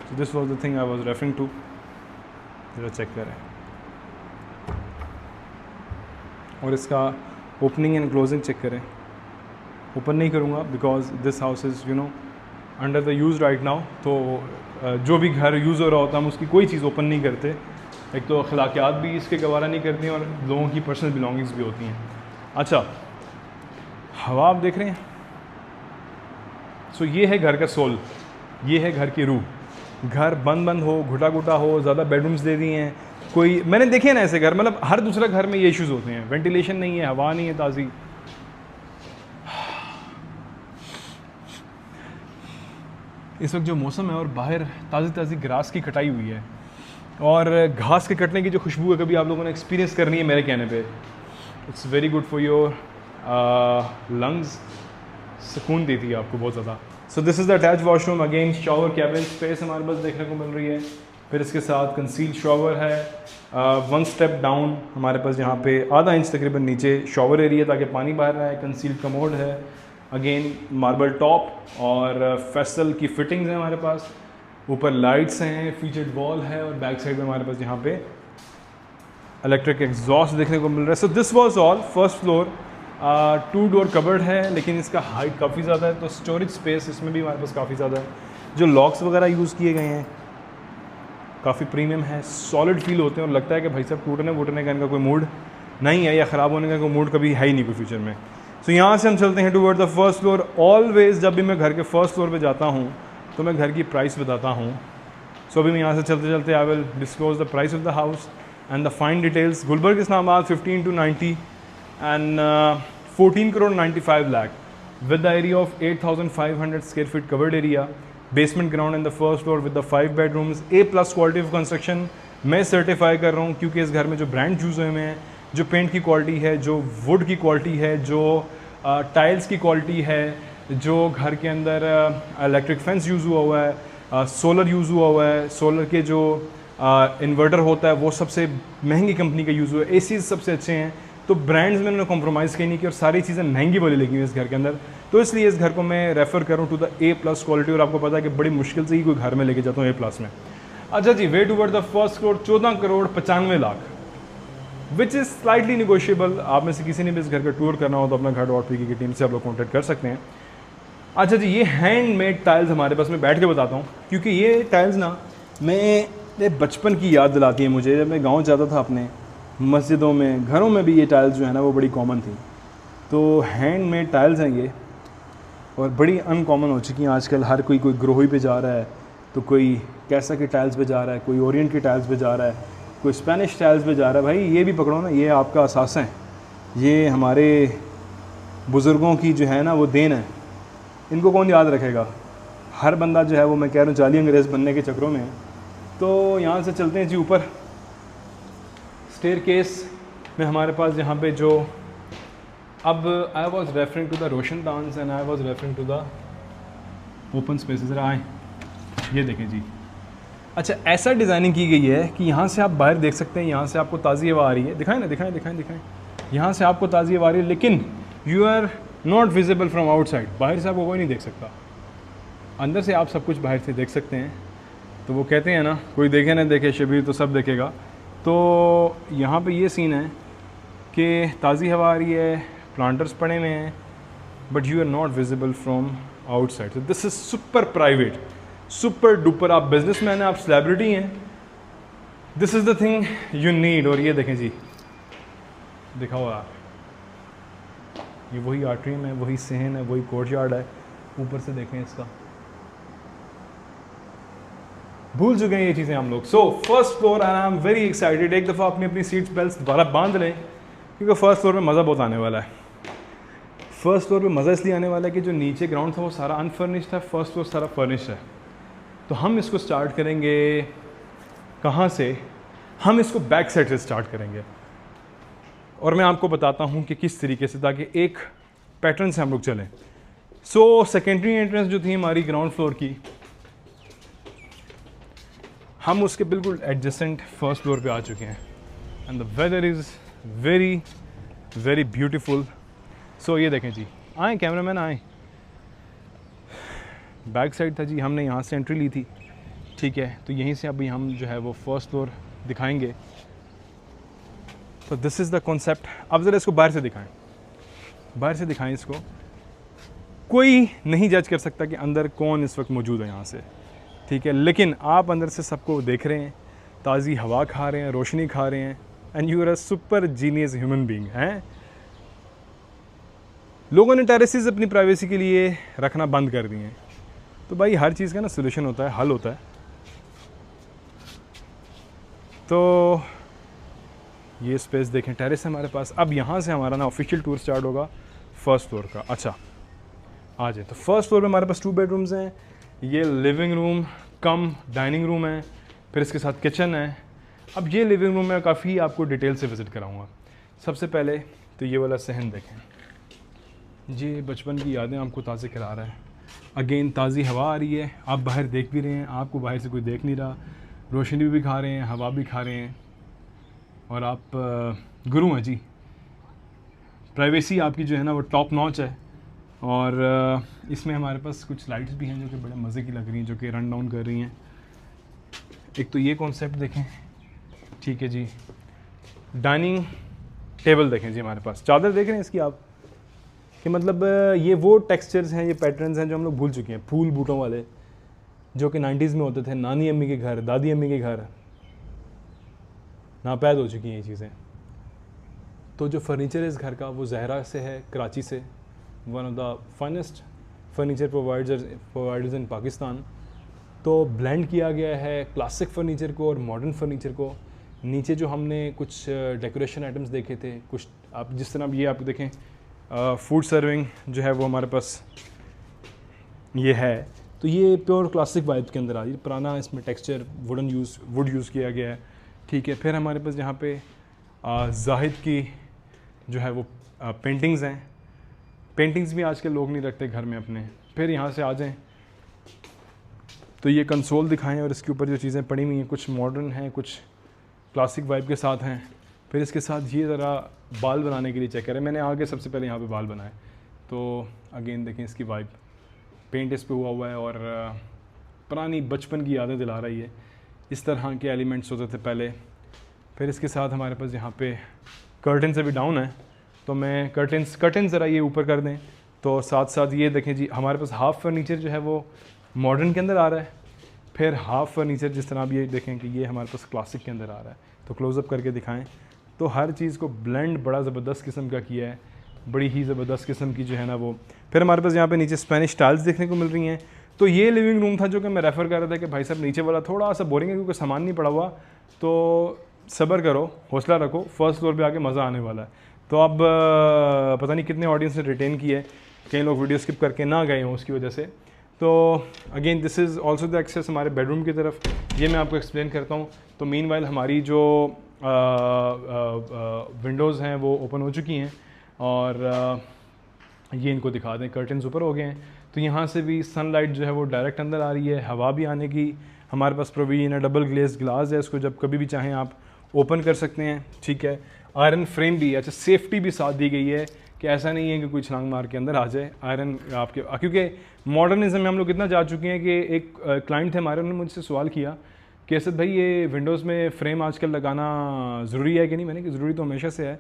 So this was the thing I was referring to. ज़रा चेक करें और इसका ओपनिंग एंड क्लोजिंग चेक करें। ओपन नहीं करूँगा because this house is you know under the use right now. तो जो भी घर यूज़ हो रहा होता है हम उसकी कोई चीज़ ओपन नहीं करते। एक तो अखलाकियात भी इसके गवारा नहीं करती हैं और लोगों की पर्सनल बिलोंगिंग्स भी होती हैं। अच्छा, हवा आप देख रहे हैं। सो ये है घर का सोल, ये है घर की रूह। घर बंद बंद हो, घुटा घुटा हो, ज़्यादा बेडरूम्स दे दिए हैं। कोई मैंने देखे ना ऐसे घर, मतलब हर दूसरा घर में ये इश्यूज़ होते हैं। वेंटिलेशन नहीं है, हवा नहीं है ताज़ी। इस वक्त जो मौसम है और बाहर ताज़ी ताज़ी ग्रास की कटाई हुई है और घास के कटने की जो खुशबू है कभी आप लोगों ने एक्सपीरियंस करनी है मेरे कहने पे। It's very good for your lungs, सुकून देती है आपको बहुत ज़्यादा। सो this is the attach washroom, again shower cabin space हमारे पास देखने को मिल रही है। फिर इसके साथ कंसील शावर है। 1 स्टेप डाउन हमारे पास यहाँ पे आधा इंच तकरीबन नीचे शावर एरिया ताकि पानी बाहर ना आए। कंसील कमोड है, अगेन मार्बल टॉप और फेसल की फिटिंग्स हैं हमारे पास। ऊपर लाइट्स हैं, फीचर्ड वॉल है और बैक साइड में हमारे पास यहाँ पे इलेक्ट्रिक एग्जॉस्ट देखने को मिल रहा है। So this was all first floor. 2 door cupboard है लेकिन इसका हाइट काफ़ी ज़्यादा है तो स्टोरेज स्पेस इसमें भी हमारे पास काफ़ी ज़्यादा है। जो लॉक्स वगैरह यूज़ किए गए हैं काफ़ी प्रीमियम है, सॉलिड फील होते हैं और लगता है कि भाई साहब टूटने वूटने का इनका कोई मूड नहीं है या ख़राब होने का कोई मूड कभी है ही नहीं कोई फ्यूचर में। सो यहाँ से हम चलते हैं toward the first floor. Always जब भी मैं घर के फर्स्ट फ्लोर पे जाता हूँ तो मैं घर की प्राइस बताता हूँ। सो अभी मैं यहाँ से चलते चलते I will disclose the price of the house and the fine details. Gulberg Islamabad 15 to 90 and 14 crore 95 lakh with the area of 8,500 square feet covered area, basement ground in the first floor with the 5 bedrooms, A+ quality of construction मैं सर्टिफाई कर रहा हूँ क्योंकि इस घर में जो ब्रांड यूज़ हुए हैं, जो पेंट की क्वालिटी है, जो वुड की क्वालिटी है, जो टाइल्स की क्वालिटी है, जो घर के अंदर इलेक्ट्रिक फेंस यूज़ हुआ है, सोलर यूज़ हुआ है, सोलर के जो इन्वर्टर होता है वो सबसे महंगी कंपनी का यूज़ हुआ है, एसीज सबसे अच्छे हैं। तो ब्रांड्स में उन्होंने कॉम्प्रोमाइज़ की नहीं की और सारी चीज़ें महंगी वाली लगी हुई इस घर के अंदर। तो इसलिए इस घर को मैं रेफ़र करूँ टू द A+ क्वालिटी और आपको पता है कि बड़ी मुश्किल से ही कोई घर में लेके जाता हूँ A+ में। अच्छा जी, way toward the first floor 14 crore 95 lakh which is slightly negotiable. आप में से किसी ने भी इस घर का टूर करना हो तो अपना घर.pk की टीम से आप लोग कॉन्टैक्ट कर सकते हैं। अच्छा जी, ये हैंडमेड टाइल्स हमारे पास, मैं बैठ के बताता हूँ क्योंकि ये टाइल्स ना मेरे बचपन की याद दिलाती है मुझे। जब मैं गाँव जाता था अपने मस्जिदों में, घरों में भी ये टाइल्स जो है ना वो बड़ी कॉमन थी। तो हैंडमेड टाइल्स हैं ये और बड़ी अनकॉमन हो चुकी हैं आजकल। हर कोई ग्रोही पे जा रहा है तो कोई कैसा की टाइल्स पे जा रहा है, कोई ओरिएंट की टाइल्स पे जा रहा है, कोई स्पेनिश टाइल्स पे जा रहा है। भाई ये भी पकड़ो ना, ये आपका असासा है, ये हमारे बुज़ुर्गों की जो है ना वो देन है। इनको कौन याद रखेगा? हर बंदा जो है वो, मैं कह रहा हूँ, जाली अंग्रेज़ बनने के चक्रों में है। तो यहाँ से चलते हैं जी ऊपर। स्टेयर केस में हमारे पास यहाँ पे जो, अब I was referring to the रोशन डांस and I was referring to the open spaces. आए ये देखें जी। अच्छा, ऐसा डिज़ाइनिंग की गई है कि यहाँ से आप बाहर देख सकते हैं, यहाँ से आपको ताज़ी हवा आ रही है। दिखाएं ना, दिखाएं दिखाएं दिखाएं। यहाँ से आपको ताज़ी हवा आ रही है लेकिन you are not visible from outside. बाहर से आपको कोई नहीं देख सकता, अंदर से आप सब कुछ बाहर से देख सकते हैं। तो वो कहते हैं ना, कोई देखे ना देखे शबीर तो सब देखेगा। तो यहाँ पे ये सीन है कि ताज़ी हवा आ रही है, प्लांटर्स पड़े हुए हैं, but you are not visible from outside. So this is super private, super duper. आप बिजनेसमैन हैं, आप सेलिब्रिटी हैं, this is the thing you need. और ये देखें जी, दिखाओ आप, ये वही आर्ट्रीम है, वही सहन है, वही कोर्टयार्ड है। ऊपर से देखें इसका, भूल चुके हैं ये चीज़ें हम लोग। So first floor and I am very excited. एक दफ़ा अपनी सीट्स बेल्ट दोबारा बांध लें क्योंकि फर्स्ट फ्लोर पे मज़ा बहुत आने वाला है। फर्स्ट फ्लोर पे मज़ा इसलिए आने वाला है कि जो नीचे ग्राउंड था वो सारा अनफर्निश्ड है, फर्स्ट फ्लोर सारा फर्निश्ड है। तो हम इसको स्टार्ट करेंगे कहाँ से? हम इसको बैक साइड से स्टार्ट करेंगे और मैं आपको बताता हूँ कि किस तरीके से, ताकि एक पैटर्न से हम लोग चलें। सो सेकेंडरी एंट्रेंस जो थी हमारी ग्राउंड फ्लोर की, हम उसके बिल्कुल एडजेसेंट फर्स्ट फ्लोर पे आ चुके हैं and the weather is very very beautiful. So ये देखें जी, आए कैमरामैन आए। बैक साइड था जी, हमने यहाँ से एंट्री ली थी, ठीक है। तो यहीं से अभी हम जो है वो फर्स्ट फ्लोर दिखाएंगे। तो दिस इज़ द कॉन्सेप्ट। अब ज़रा इसको बाहर से दिखाएं, बाहर से दिखाएं इसको। कोई नहीं जज कर सकता कि अंदर कौन इस वक्त मौजूद है यहाँ से, ठीक है। लेकिन आप अंदर से सबको देख रहे हैं, ताज़ी हवा खा रहे हैं, रोशनी खा रहे हैं, and you are a super genius human being हैं। लोगों ने टेरेसेस अपनी प्राइवेसी के लिए रखना बंद कर दिए हैं। तो भाई हर चीज़ का ना सोल्यूशन होता है, हल होता है। तो ये स्पेस देखें, टेरेस है हमारे पास। अब यहाँ से हमारा ना ऑफिशियल टूर स्टार्ट होगा फर्स्ट फ्लोर का। अच्छा आ जाए। तो फर्स्ट फ्लोर में हमारे पास 2 बेडरूम्स हैं। ये living room cum dining room है, फिर इसके साथ किचन है। अब ये लिविंग रूम में काफ़ी आपको डिटेल से विज़िट कराऊंगा। सबसे पहले तो ये वाला सहन देखें, ये बचपन की यादें आपको ताज़े करा रहा है। अगेन ताज़ी हवा आ रही है, आप बाहर देख भी रहे हैं, आपको बाहर से कोई देख नहीं रहा, रोशनी भी खा रहे हैं, हवा भी खा रहे हैं, और आप गुरु हैं जी। प्राइवेसी आपकी जो है ना वो टॉप नॉच है। और इसमें हमारे पास कुछ लाइट्स भी हैं जो कि बड़े मज़े की लग रही हैं, जो कि रन डाउन कर रही हैं। एक तो ये कॉन्सेप्ट देखें, ठीक है जी। डाइनिंग टेबल देखें जी, हमारे पास चादर देख रहे हैं इसकी आप, कि मतलब ये वो टेक्सचर्स हैं, ये पैटर्न्स हैं जो हम लोग भूल चुके हैं, फूल बूटों वाले, जो कि 90s में होते थे। नानी अम्मी के घर, दादी अम्मी के घर नापैद हो चुकी हैं ये चीज़ें। तो जो फर्नीचर है इस घर का वो जहरा से है, कराची से, one of the finest furniture providers in Pakistan. तो ब्लेंड किया गया है क्लासिक फर्नीचर को और मॉडर्न फर्नीचर को। नीचे जो हमने कुछ डेकोरेशन आइटम्स देखे थे, कुछ आप जिस तरह ये आप देखें, फूड सर्विंग जो है वो हमारे पास ये है। तो ये प्योर क्लासिक वाइब के अंदर आ रही है। पुराना इसमें टेक्सचर वुड यूज़ किया गया है, ठीक है। फिर हमारे पास यहाँ पे जाहिद की जो है वो पेंटिंग्स हैं। पेंटिंग्स भी आजकल लोग नहीं रखते घर में अपने। फिर यहाँ से आ जाएं तो ये कंसोल दिखाएं, और इसके ऊपर जो चीज़ें पड़ी हुई हैं कुछ मॉडर्न हैं, कुछ क्लासिक वाइब के साथ हैं। फिर इसके साथ ये ज़रा बाल बनाने के लिए चेक करें, मैंने आगे सबसे पहले यहाँ पे बाल बनाए। तो अगेन देखें इसकी वाइब, पेंट इस पे हुआ है और पुरानी बचपन की यादें दिला रही है। इस तरह के एलिमेंट्स होते थे पहले। फिर इसके साथ हमारे पास यहाँ पे कर्टन से भी डाउन है, तो मैं कर्टन ज़रा ये ऊपर कर दें। तो साथ साथ ये देखें जी, हमारे पास हाफ़ फर्नीचर जो है वो मॉडर्न के अंदर आ रहा है। फिर हाफ़ फर्नीचर जिस तरह आप ये देखें कि ये हमारे पास क्लासिक के अंदर आ रहा है। तो क्लोज़अप करके दिखाएं तो हर चीज़ को ब्लेंड बड़ा ज़बरदस्त किस्म का किया है, बड़ी ही ज़बरदस्त किस्म की जो है ना वो। फिर हमारे पास यहाँ पे नीचे स्पेनिश टाइल्स देखने को मिल रही हैं। तो ये लिविंग रूम था जो कि मैं रेफ़र कर रहा था कि भाई साहब नीचे वाला थोड़ा सा बोरिंग है क्योंकि सामान नहीं पड़ा हुआ, तो सब्र करो, हौसला रखो, फर्स्ट फ्लोर पे आके मज़ा आने वाला है। तो अब पता नहीं कितने ऑडियंस ने रिटेन की है, कई लोग वीडियो स्किप करके ना गए हों उसकी वजह से। तो again this is also the access हमारे बेडरूम की तरफ। ये मैं आपको एक्सप्लेन करता हूँ। तो मीनवाइल हमारी जो विंडोज़ हैं वो ओपन हो चुकी हैं, और ये इनको दिखा दें, कर्टन्स ऊपर हो गए हैं। तो यहाँ से भी सनलाइट जो है वो डायरेक्ट अंदर आ रही है, हवा भी आने की हमारे पास प्रोविजन है। डबल ग्लेज ग्लास है, इसको जब कभी भी चाहें आप ओपन कर सकते हैं, ठीक है। आयरन फ्रेम भी है। अच्छा, सेफ्टी भी साथ दी गई है कि ऐसा नहीं है कि कोई छलांग मार के अंदर आ जाए आयरन आपके, क्योंकि मॉडर्निज्म में हम लोग इतना जा चुके हैं कि एक क्लाइंट थे हमारे, उन्होंने मुझसे सवाल किया कि असद भाई ये विंडोज़ में फ़्रेम आजकल लगाना ज़रूरी है कि नहीं। मैंने कि ज़रूरी तो हमेशा से है,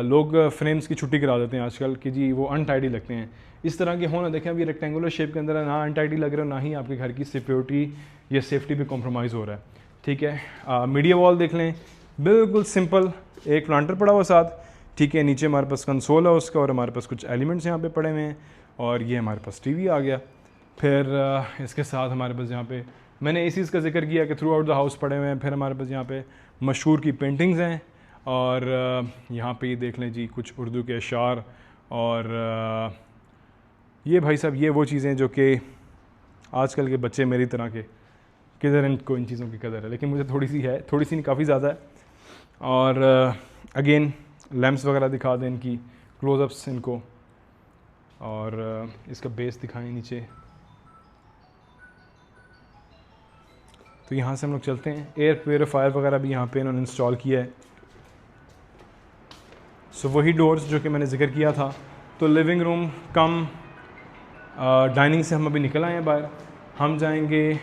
लोग फ्रेम्स की छुट्टी करा देते हैं आजकल कि जी वो अनटाइडी लगते हैं। इस तरह के होना, देखें अब ये रेक्टेंगुलर शेप के अंदर है, ना अनटाइडी लग रहा है, ना ही आपके घर की सिक्योरिटी या सेफ्टी पे कॉम्प्रोमाइज़ हो रहा है, ठीक है। मीडिया वॉल देख लें, बिल्कुल सिंपल, एक प्लांटर पड़ा हुआ साथ, ठीक है। नीचे हमारे पास कंसोल है उसका, और हमारे पास कुछ एलिमेंट्स यहाँ पे पड़े हुए हैं, और ये हमारे पास टीवी आ गया। फिर इसके साथ हमारे पास यहाँ पे मैंने एसीज़ का जिक्र किया कि थ्रू आउट द हाउस पड़े हुए हैं। फिर हमारे पास यहाँ पे मशहूर की पेंटिंग्स हैं, और यहाँ पे ये देख लें जी कुछ उर्दू के अशार, और ये भाई साहब ये वो चीज़ें जो कि आजकल के बच्चे मेरी तरह के किधर इनको इन चीज़ों की कदर है, लेकिन मुझे थोड़ी सी नहीं, काफ़ी ज़्यादा है। और अगेन लैंप्स वगैरह दिखा दें इनकी क्लोज़अप्स इनको, और इसका बेस दिखाएं नीचे। तो यहाँ से हम लोग चलते हैं। एयर प्योरीफायर वगैरह भी यहाँ पे इन्होंने इंस्टॉल किया है। सो वही डोर्स जो कि मैंने जिक्र किया था। तो लिविंग रूम कम डाइनिंग से हम अभी निकल आए हैं बाहर। हम जाएंगे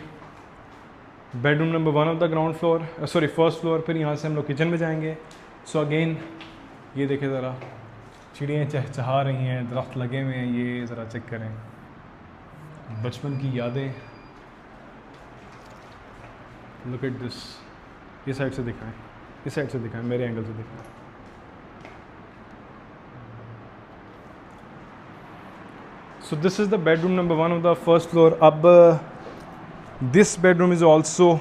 bedroom number 1 of the ground floor, sorry first floor. फिर यहाँ से हम लोग किचन में जाएंगे। सो अगेन ये देखें ज़रा, चिड़ियाँ चहचहा रही हैं, दरख्त लगे हुए हैं, ये ज़रा चेक करें, बचपन की यादें। Look at this. ये साइड से दिखाएं, इस साइड से दिखाएं, मेरे एंगल से दिखाएं। So this is the bedroom number 1 of the first floor. अब this bedroom is also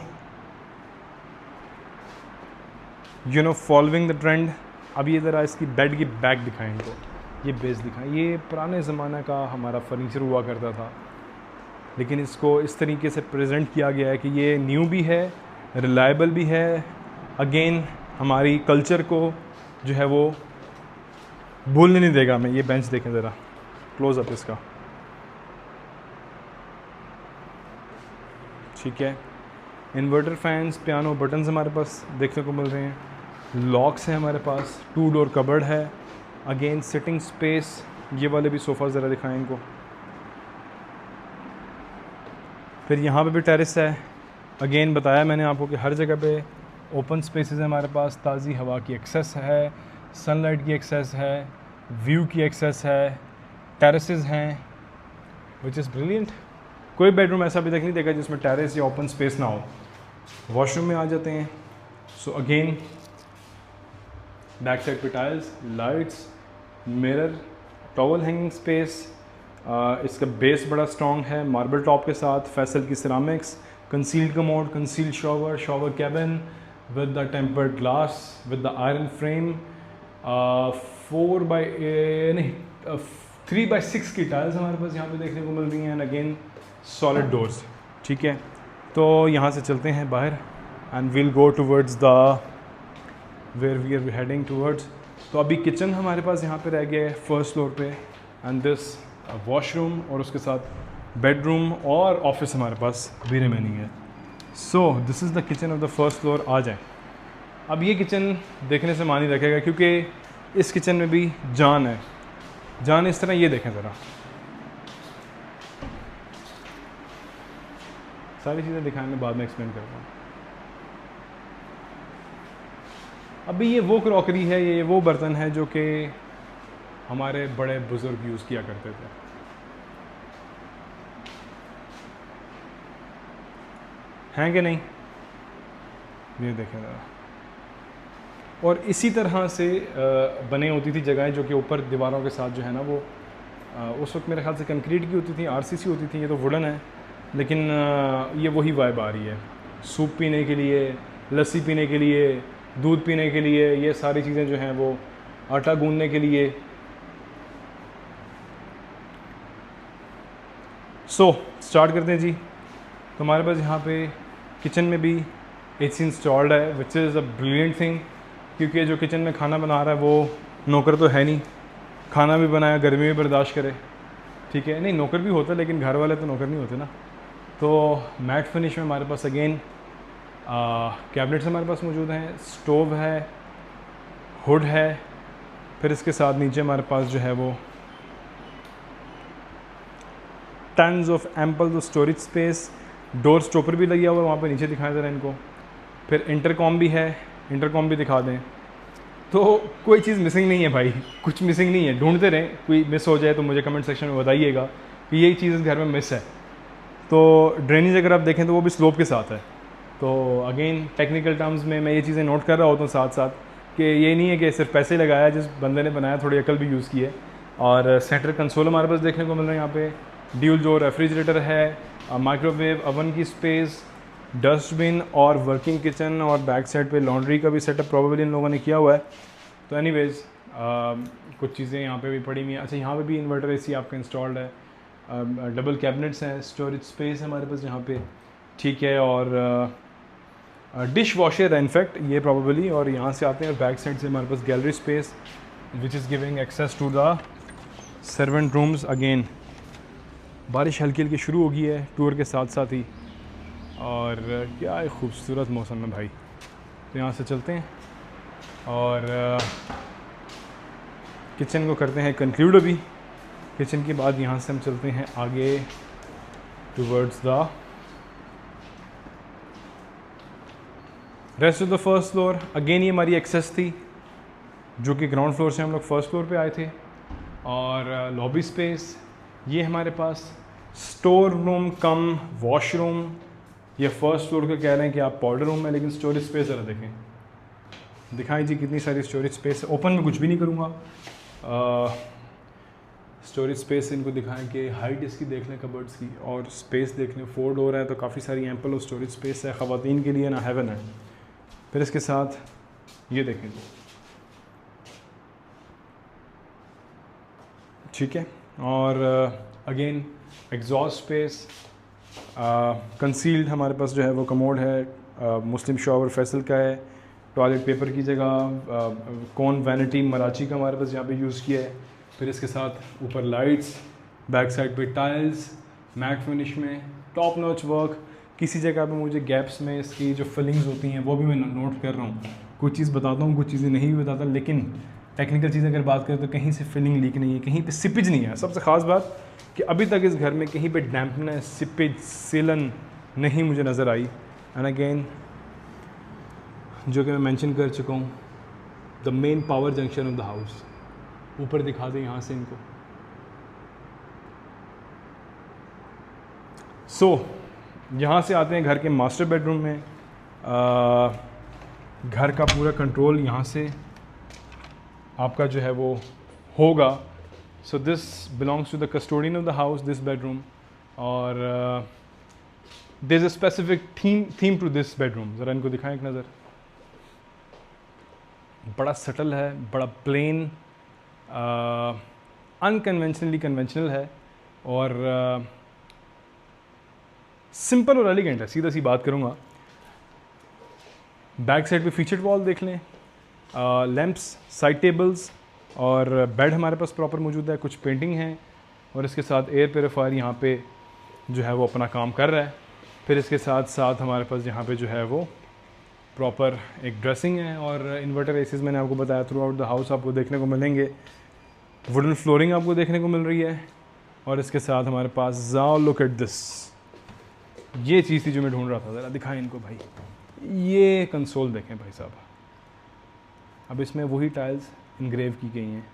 you know following the trend. अब ये ज़रा इसकी बेड की बैक दिखाएं इनको, ये बेस दिखाएं। ये पुराने ज़माने का हमारा फर्नीचर हुआ करता था, लेकिन इसको इस तरीके से प्रेजेंट किया गया है कि ये न्यू भी है, रिलायबल भी है। अगेन हमारी कल्चर को जो है वो भूलने नहीं देगा हमें। ये बेंच देखें ज़रा क्लोज अप इसका, ठीक है। इन्वर्टर फैंस, पियानो बटन्स हमारे पास देखने को मिल रहे हैं। लॉक्स है हमारे पास, 2 डोर कबर्ड है। अगेन सिटिंग स्पेस, ये वाले भी सोफ़ा ज़रा दिखाएं इनको। फिर यहाँ पे भी टेरेस है। अगेन बताया मैंने आपको कि हर जगह पे ओपन स्पेसेस है हमारे पास। ताज़ी हवा की एक्सेस है, सनलाइट की एक्सेस है, व्यू की एक्सेस है, टेरेसेस हैं, विच इज़ ब्रिलियंट। कोई बेडरूम ऐसा अभी तक नहीं देखा जिसमें टेरेस या ओपन स्पेस ना हो। वॉशरूम में आ जाते हैं। सो अगेन बैक साइड पे tiles, lights, mirror, towel hanging space. इसका बेस बड़ा स्ट्रॉन्ग है, मार्बल टॉप के साथ, फैसल की ceramics, concealed commode, concealed shower, shower cabin with the tempered glass with the iron frame. 3x6 की टाइल्स हमारे पास यहाँ पे देखने को मिल रही हैं। एंड अगेन सॉलिड डोर्स, ठीक है। तो यहाँ से चलते हैं बाहर and we'll go towards the where we are heading towards. तो अभी किचन हमारे पास यहाँ पे रह गया है फर्स्ट फ्लोर पे, एंड दिस वॉशरूम, और उसके साथ बेडरूम और ऑफिस हमारे पास भी रिमेनिंग है। So this is the kitchen of the first floor. आ जाए। अब ये किचन देखने से मान ही रखेगा क्योंकि इस किचन में भी जान है। जान इस तरह, ये देखें ज़रा, सारी चीज़ें दिखाने में बाद में एक्सप्लेन करता हूँ। अभी ये वो क्रॉकरी है, ये वो बर्तन है जो कि हमारे बड़े बुज़ुर्ग यूज़ किया करते थे। हैं कि नहीं? ये देखें ज़रा। और इसी तरह से बने होती थी जगहें जो कि ऊपर दीवारों के साथ जो है ना वो उस वक्त मेरे ख्याल से कंक्रीट की होती थी, आरसीसी होती थी। ये तो वुडन है, लेकिन ये वही वाइब आ रही है। सूप पीने के लिए, लस्सी पीने के लिए, दूध पीने के लिए, ये सारी चीज़ें जो हैं वो, आटा गूंदने के लिए। सो स्टार्ट करते हैं जी। तो हमारे पास यहाँ पे किचन में भी AC इंस्टॉल्ड है, which is a brilliant thing, क्योंकि जो किचन में खाना बना रहा है वो नौकर तो है नहीं, खाना भी बनाया, गर्मी भी बर्दाश्त करे, ठीक है। नहीं, नौकर भी होता है, लेकिन घर वाले तो नौकर नहीं होते ना। तो मैट फिनिश में हमारे पास अगेन कैबिनेट्स हमारे पास मौजूद हैं, स्टोव है, हुड है। फिर इसके साथ नीचे हमारे पास जो है वो tons of ample storage space, door stopper भी लगा हुआ है वहाँ पे, नीचे दिखाया ज़रा इनको। फिर इंटरकॉम भी है, इंटरकॉम भी दिखा दें। तो कोई चीज़ मिसिंग नहीं है भाई, कुछ मिसिंग नहीं है। ढूंढते रहें, कोई मिस हो जाए तो मुझे कमेंट सेक्शन में बताइएगा कि यही चीज़ इस घर में मिस है। तो ड्रेनेज अगर आप देखें तो वो भी स्लोप के साथ है। तो अगेन टेक्निकल टर्म्स में मैं ये चीज़ें नोट कर रहा होता हूँ साथ साथ, कि ये नहीं है कि सिर्फ पैसे लगाया, जिस बंदे ने बनाया थोड़ी अकल भी यूज़ की है। और सेंटर कंसोल हमारे पास देखने को मिल रहा है यहाँ पे, ड्यूल डोर रेफ्रिजरेटर है, माइक्रोवेव ओवन की स्पेस, डस्टबिन और वर्किंग किचन, और बैक साइड पे लॉन्ड्री का भी सेटअप प्रोबेबली इन लोगों ने किया हुआ है। तो एनीवेज कुछ चीज़ें यहाँ पे भी पड़ी हुई हैं। अच्छा, यहाँ पे भी इन्वर्टर AC आपका इंस्टॉल्ड है, डबल कैबिनेट्स हैं, स्टोरेज स्पेस है हमारे पास यहाँ पे, ठीक है। और डिश वॉशर है इनफैक्ट ये प्रोबेबली। और यहाँ से आते हैं और बैक साइड से हमारे पास gallery space which is giving access to the servant rooms. Again बारिश हल्की हल्की शुरू हो गई है टूर के साथ साथ ही। और क्या एक खूबसूरत मौसम है भाई। तो यहाँ से चलते हैं और किचन को करते हैं कंक्लूड। अभी किचन के बाद यहाँ से हम चलते हैं आगे towards the rest of the first floor. Again ये हमारी एक्सेस थी जो कि ग्राउंड फ्लोर से हम लोग फर्स्ट फ्लोर पे आए थे। और लॉबी स्पेस, ये हमारे पास स्टोर रूम कम वॉशरूम। ये फर्स्ट फ्लोर का कह रहे हैं कि आप पाउडर रूम है, लेकिन स्टोरेज स्पेस ज़रा देखें, दिखाई जी कितनी सारी स्टोरेज स्पेस है। ओपन में कुछ भी नहीं करूँगा, स्टोरेज स्पेस इनको दिखाएं कि हाइट इसकी देख लें कबर्ड्स की, और स्पेस देख लें। 4 डोर है तो काफ़ी सारी एम्पल और स्टोरेज स्पेस है, ख़वातीन के लिए ना हेवन है। फिर इसके साथ ये देखें जी, ठीक है। और अगेन एग्जॉस्ट स्पेस, कंसील्ड हमारे पास जो है वो कमोड है, मुस्लिम शॉवर फैसल का है। टॉयलेट पेपर की जगह कौन वैनिटी मराची का हमारे पास यहाँ पे यूज़ किया है। फिर इसके साथ ऊपर लाइट्स, बैक साइड पे टाइल्स, मैट फिनिश में टॉप नॉच वर्क। किसी जगह पे मुझे गैप्स में इसकी जो फिलिंग्स होती हैं वो भी मैं नोट कर रहा हूँ। कुछ चीज़ बताता हूँ, कुछ चीज़ें नहीं भी बताता, लेकिन टेक्निकल चीज़ अगर बात करें तो कहीं से फिलिंग लीक नहीं है, कहीं पे सिपेज नहीं है। सबसे ख़ास बात कि अभी तक इस घर में कहीं पे डैम्पनेस, सिपेज, सीलन नहीं मुझे नज़र आई। एंड अगेन जो कि मैं मेंशन कर चुका हूँ, the main power junction of the house. ऊपर दिखा दें यहाँ से इनको। यहाँ से आते हैं घर के मास्टर बेडरूम में। घर का पूरा कंट्रोल यहाँ से आपका जो है वो होगा। So this belongs to the custodian of the house, this bedroom. और there is a specific theme to this bedroom. ज़रा इनको दिखाएं एक नज़र। बड़ा सटल है, बड़ा प्लेन, अनकन्वेंशनली कन्वेंशनल है, और सिंपल और एलिगेंट है। सीधा सी बात करूँगा, बैक साइड पे फीचर्ड वॉल देख लें, लैंप्स, साइड टेबल्स, और बेड हमारे पास प्रॉपर मौजूद है। कुछ पेंटिंग है, और इसके साथ एयर प्योरीफायर यहाँ पे जो है वो अपना काम कर रहा है। फिर इसके साथ साथ हमारे पास यहाँ पे जो है वो प्रॉपर एक ड्रेसिंग है, और इन्वर्टर एसीज मैंने आपको बताया थ्रू आउट द हाउस आपको देखने को मिलेंगे। वुडन फ्लोरिंग आपको देखने को मिल रही है। और इसके साथ हमारे पास जाओ लुक एट दिस, ये चीज़ थी जो मैं ढूंढ रहा था। ज़रा दिखाएं इनको भाई, ये कंसोल देखें भाई साहब। अब इसमें वही टाइल्स इनग्रेव की गई हैं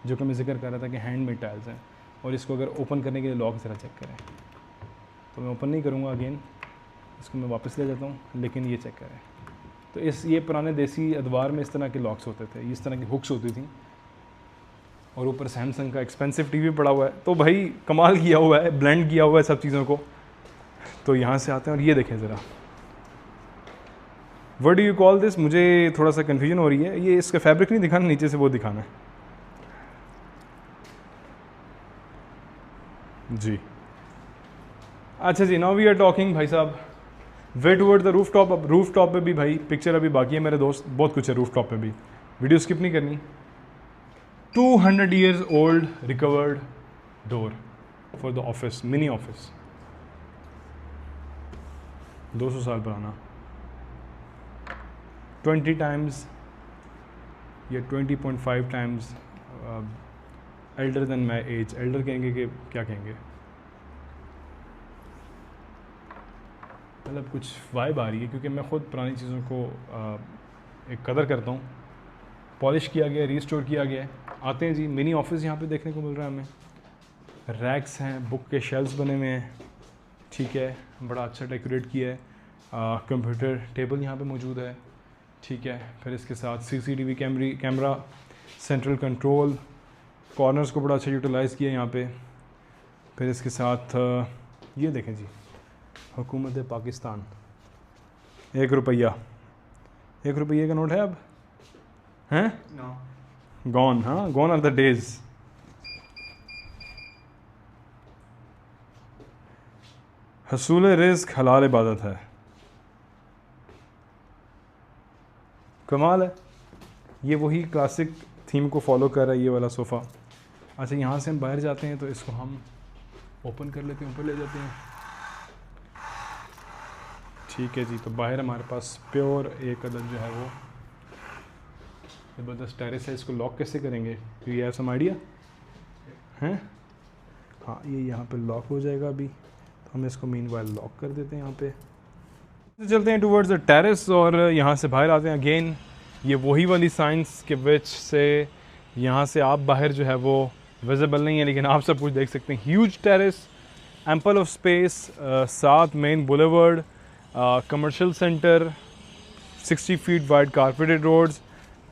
जो कि मैं जिक्र कर रहा था कि हैंडमेड टाइल्स हैं। और इसको अगर ओपन करने के लिए लॉक ज़रा चेक करें, तो मैं ओपन नहीं करूँगा, अगेन इसको मैं वापस ले जाता हूँ, लेकिन ये चेक करें। तो ये पुराने देसी अदवार में इस तरह के लॉक्स होते थे, इस तरह की हुक्स होती थी, और ऊपर सैमसंग का एक्सपेंसिव टीवी पड़ा हुआ है। तो भाई कमाल किया हुआ है, ब्लेंड किया हुआ है सब चीज़ों को। तो यहाँ से आते हैं, और ये देखें ज़रा, what do you call this, मुझे थोड़ा सा कन्फ्यूजन हो रही है। ये इसका फैब्रिक नहीं दिखाना, नीचे से वो दिखाना है जी। अच्छा जी, नाउ वी आर टॉकिंग भाई साहब वे टुवर्ड द रूफ टॉप। अब रूफ टॉप पे भी भाई पिक्चर अभी बाकी है मेरे दोस्त, बहुत कुछ है रूफ टॉप पे भी, वीडियो स्किप नहीं करनी। 200 years old recovered door for the office, mini office, 200 साल पुराना, 20 times या 20.5 times elder than my age. Elder कहेंगे कि क्या कहेंगे, मतलब कुछ वाइब आ रही है, क्योंकि मैं ख़ुद पुरानी चीज़ों को एक कदर करता हूँ। पॉलिश किया गया, रिस्टोर किया गया है। आते हैं जी, मिनी ऑफिस यहाँ पे देखने को मिल रहा है हमें। रैक्स हैं, बुक के शेल्फ्स बने हुए हैं, ठीक है, बड़ा अच्छा डेकोरेट किया है। कंप्यूटर टेबल यहाँ पे मौजूद है, ठीक है। फिर इसके साथ CCTV camera, central control, corners को बड़ा अच्छा यूटिलाइज़ किया यहाँ पे। फिर इसके साथ ये देखें जी, हुकूमत पाकिस्तान, 1 रुपया, 1 रुपये का नोट है अब, हैं? गॉन, हाँ, गॉन आर द डेज। हसूल रिज़्क़ हलाल इबादत है, कमाल है। ये वही क्लासिक थीम को फॉलो कर रहा है ये वाला सोफ़ा। अच्छा, यहाँ से हम बाहर जाते हैं तो इसको हम ओपन कर लेते हैं, ऊपर ले जाते हैं। ठीक है जी, तो बाहर हमारे पास प्योर एक अदद जो है वो ज़बरदस्त टेरेस है। इसको लॉक कैसे करेंगे? तो ये सम आइडिया हैं? हाँ, ये यहाँ पे लॉक हो जाएगा अभी, तो हम इसको मीनवाइल लॉक कर देते हैं यहाँ पे। तो चलते हैं टुवर्ड्स द टेरेस और यहाँ से बाहर आते हैं। अगेन ये वही वाली साइंस के विच से यहाँ से आप बाहर जो है वो विजिबल नहीं है, लेकिन आप सब कुछ देख सकते हैं। Huge terrace, ample of space, 7 main boulevard, commercial centre, 60 feet wide carpeted roads,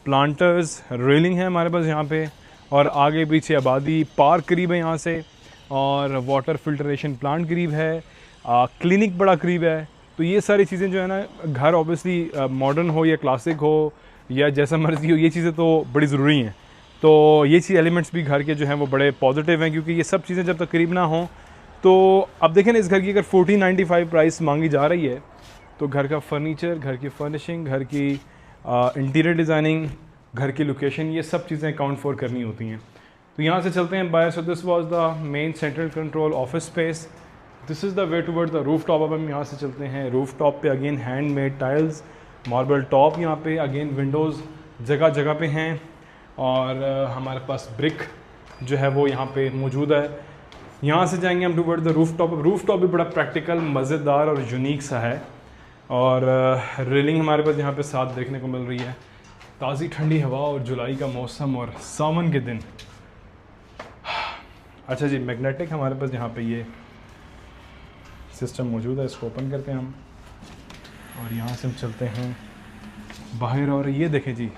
planters, railing है हमारे पास यहाँ पे, और आगे पीछे आबादी, पार्क करीब है यहाँ से, और वाटर फिल्ट्रेशन प्लांट करीब है, क्लिनिक बड़ा करीब है। तो ये सारी चीज़ें जो है ना, घर ऑब्वियसली मॉडर्न हो या क्लासिक हो या जैसा मर्जी हो, ये चीज़ें तो बड़ी ज़रूरी हैं। तो ये चीज़ एलिमेंट्स भी घर के जो हैं वो बड़े पॉजिटिव हैं, क्योंकि ये सब चीज़ें जब तक करीब ना हों। तो अब देखें ना, इस घर की अगर 1495 प्राइस मांगी जा रही है, तो घर का फर्नीचर, घर की फर्निशिंग, घर की इंटीरियर डिज़ाइनिंग, घर की लोकेशन, ये सब चीज़ें अकाउंट फॉर करनी होती हैं। तो यहाँ से चलते हैं बाहर। सो this was the main central control office space. This is the way toward the roof top. अब हम यहाँ से चलते हैं रूफ टॉप पे। Again hand made tiles, marble top यहाँ पे, अगेन विंडोज़ जगह जगह पे हैं, और हमारे पास ब्रिक जो है वो यहाँ पे मौजूद है। यहाँ से जाएंगे हम toward the roof top. Roof top भी बड़ा प्रैक्टिकल, मज़ेदार और यूनिक सा है, और रेलिंग हमारे पास यहाँ पे साथ देखने को मिल रही है। ताज़ी ठंडी हवा और जुलाई का मौसम और सावन के दिन। अच्छा जी, मैग्नेटिक हमारे पास यहाँ पे ये सिस्टम मौजूद है। इसको ओपन करते हैं हम, और यहाँ से हम चलते हैं बाहर, और ये देखें जी,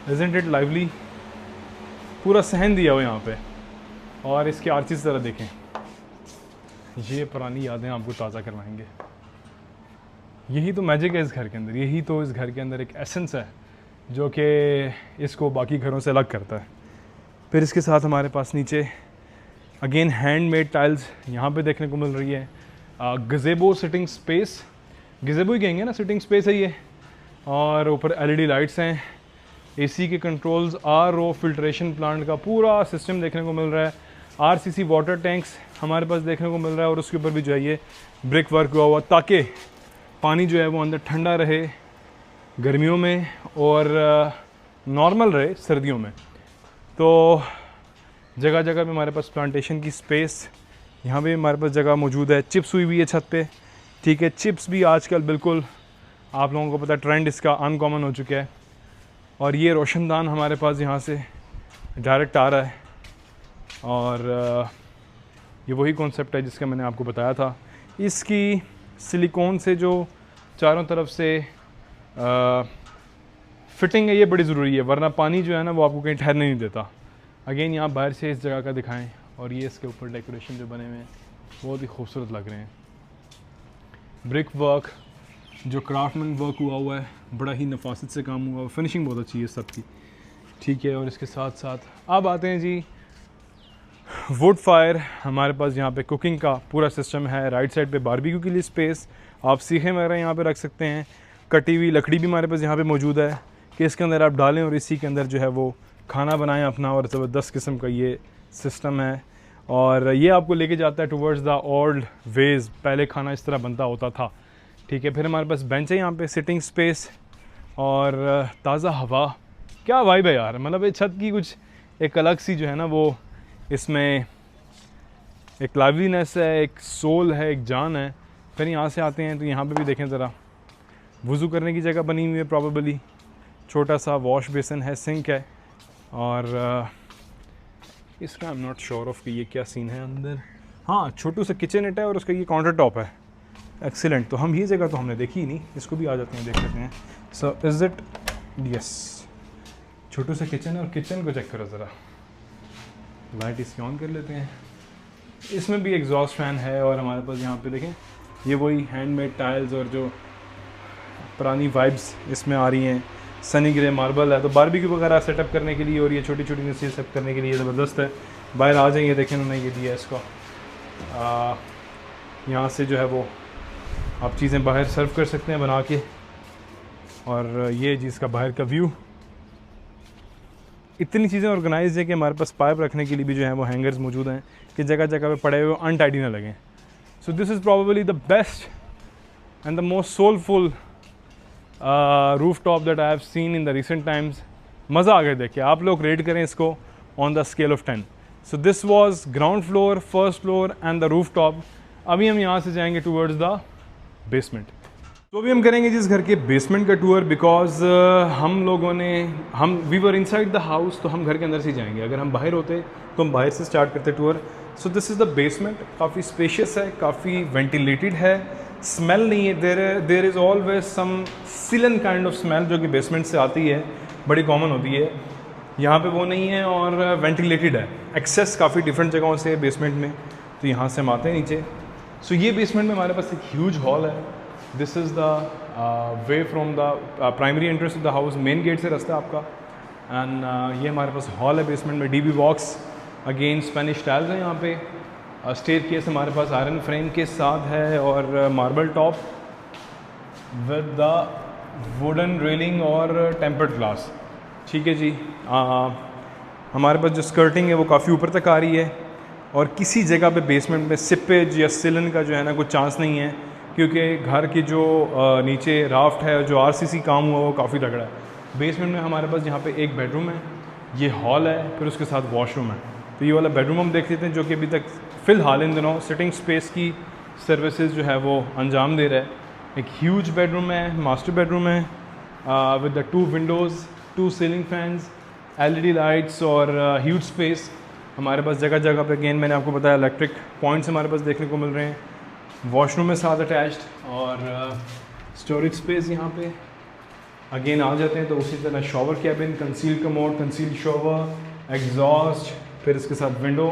इज़न्ट इट लाइवली, पूरा सहन दिया हुआ यहाँ पे। और इसके आर्चिस ज़रा देखें, ये पुरानी यादें आपको ताज़ा करवाएंगे। यही तो मैजिक है इस घर के अंदर, यही तो इस घर के अंदर एक एसेंस है जो कि इसको बाकी घरों से अलग करता है। फिर इसके साथ हमारे पास नीचे अगेन हैंडमेड टाइल्स यहाँ पे देखने को मिल रही है। गज़ेबो सिटिंग स्पेस, गज़ेबो ही कहेंगे ना, सिटिंग स्पेस है ये। और ऊपर एलईडी लाइट्स हैं, एसी के कंट्रोल्स, आरओ फिल्ट्रेशन प्लांट का पूरा सिस्टम देखने को मिल रहा है। आरसीसी वाटर टैंक्स हमारे पास देखने को मिल रहा है, और उसके ऊपर भी जो है ये ब्रिक वर्क हुआ हुआ, ताकि पानी जो है वो अंदर ठंडा रहे गर्मियों में और नॉर्मल रहे सर्दियों में। तो जगह जगह पे हमारे पास प्लांटेशन की स्पेस, यहाँ भी हमारे पास जगह मौजूद है। चिप्स हुई भी है छत पे, ठीक है। चिप्स भी आजकल बिल्कुल आप लोगों को पता है, ट्रेंड इसका अनकॉमन हो चुका है। और ये रोशनदान हमारे पास यहाँ से डायरेक्ट आ रहा है, और ये वही कॉन्सेप्ट है जिसका मैंने आपको बताया था। इसकी सिलिकॉन से जो चारों तरफ से फिटिंग है, ये बड़ी ज़रूरी है, वरना पानी जो है ना वो आपको कहीं ठहरने नहीं देता। अगेन यहाँ बाहर से इस जगह का दिखाएं, और ये इसके ऊपर डेकोरेशन जो बने हुए हैं बहुत ही खूबसूरत लग रहे हैं। ब्रिक वर्क जो क्राफ्टमैन वर्क हुआ हुआ है, बड़ा ही नफासत से काम हुआ हुआ, फिनिशिंग बहुत अच्छी है सबकी, ठीक है। और इसके साथ साथ अब आते हैं जी वुड फायर। हमारे पास यहाँ पे कुकिंग का पूरा सिस्टम है। राइट साइड पे बारबेक्यू के लिए स्पेस, आप सीखें वगैरह यहाँ पे रख सकते हैं। कटी हुई लकड़ी भी हमारे पास यहाँ पे मौजूद है कि इसके अंदर आप डालें और इसी के अंदर जो है वो खाना बनाएं अपना, और ज़बरदस्त किस्म का ये सिस्टम है। और ये आपको लेके जाता है टुवर्ड्स द ओल्ड वेज, पहले खाना इस तरह बनता होता था, ठीक है। फिर हमारे पास बेंच है यहाँ पे, सिटिंग स्पेस और ताज़ा हवा। क्या वाइब है यार, मतलब ये छत की कुछ एक अलग सी जो है ना वो, इसमें एक लाइवलीनेस है, एक सोल है, एक जान है। फिर यहाँ से आते हैं तो यहाँ पे भी देखें ज़रा, वज़ू करने की जगह बनी हुई है प्रॉबेबली, छोटा सा वॉश बेसिन है, सिंक है, और इसका आई एम नॉट श्योर ऑफ कि ये क्या सीन है अंदर। हाँ, छोटू सा किचन है और उसका ये काउंटर टॉप है। एक्सीलेंट। तो हम ये जगह तो हमने देखी ही नहीं, इसको भी आ जाते हैं, देख लेते हैं। सो इज़ इट, यस, छोटू सा किचन है, और किचन को चेक करो ज़रा, लाइट इसकी ऑन कर लेते हैं। इसमें भी एग्जॉस्ट फैन है, और हमारे पास यहाँ पे देखें ये वही हैंडमेड टाइल्स और जो पुरानी वाइब्स इसमें आ रही हैं। सनी ग्रे मार्बल है, तो बारबेक्यू वगैरह सेटअप करने के लिए और ये छोटी छोटी चीज़ें सेटअप करने के लिए ज़बरदस्त है। बाहर आ जाएंगे, देखें उन्होंने ये दिया है इसको, यहाँ से जो है वो आप चीज़ें बाहर सर्व कर सकते हैं बना के। और ये जिसका बाहर का व्यू, इतनी चीज़ें ऑर्गेनाइज है कि हमारे पास पाइप रखने के लिए भी जो है वो हैंगर्स मौजूद हैं कि जगह जगह पे पड़े हुए अनटाइडी ना लगें। So this is probably the best and the most soulful rooftop that I have seen in the recent times. मज़ा आ गया देख के. आप लोग रेट करें इसको on the scale of 10. So this was ground floor, first floor and the rooftop. अभी हम यहाँ से जाएंगे towards the basement. तो अभी हम करेंगे जिस घर के बेसमेंट का टूर, बिकॉज हम लोगों ने we were inside the house, तो हम घर के अंदर से जाएंगे. अगर हम बाहर होते तो हम बाहर से स्टार्ट करते tour. So this is the basement. काफ़ी स्पेशियस है, काफ़ी वेंटिलेटेड है, स्मेल नहीं है. देर इज़ ऑलवेज सम सिलन काइंड ऑफ स्मेल जो कि बेसमेंट से आती है, बड़ी कॉमन होती है. यहाँ पे वो नहीं है और वेंटिलेटेड है. एक्सेस काफ़ी डिफरेंट जगहों से है बेसमेंट में, तो यहाँ से हम आते हैं नीचे. सो ये बेसमेंट में हमारे पास एक ह्यूज हॉल है. This is the way from the primary entrance of the house. Main gate से रास्ता आपका. एंड ये हमारे पास हॉल है बेसमेंट में. DB box, again Spanish tiles हैं यहाँ पे. स्टेयर केस हमारे पास आयरन फ्रेम के साथ है और marble top with the wooden railing और टेम्पर्ड ग्लास. ठीक है जी. हमारे पास जो स्कर्टिंग है वो काफ़ी ऊपर तक आ रही है और किसी जगह पे बेसमेंट में सिपेज या सिलन का जो है ना कुछ चांस नहीं है, क्योंकि घर की जो नीचे राफ्ट है, जो आरसीसी काम हुआ वो काफ़ी तगड़ा है. बेसमेंट में हमारे पास यहाँ पे एक बेडरूम है, ये हॉल है, फिर उसके साथ वॉशरूम है. तो ये वाला बेडरूम हम देख लेते हैं, जो कि अभी तक फ़िलहाल इन दिनों सिटिंग स्पेस की सर्विसेज जो है वो अंजाम दे रहा है. एक ह्यूज बेडरूम है, मास्टर बेडरूम है with the 2 Windows, 2 ceiling fans, LED lights और ह्यूज स्पेस. हमारे पास जगह जगह पे अगेन मैंने आपको बताया इलेक्ट्रिक पॉइंट्स हमारे पास देखने को मिल रहे हैं. वॉशरूम में साथ अटैच्ड और स्टोरेज स्पेस यहाँ पे. अगेन आ जाते हैं तो उसी तरह shower cabin, conceal commode, conceal shower, exhaust, फिर इसके साथ विंडो,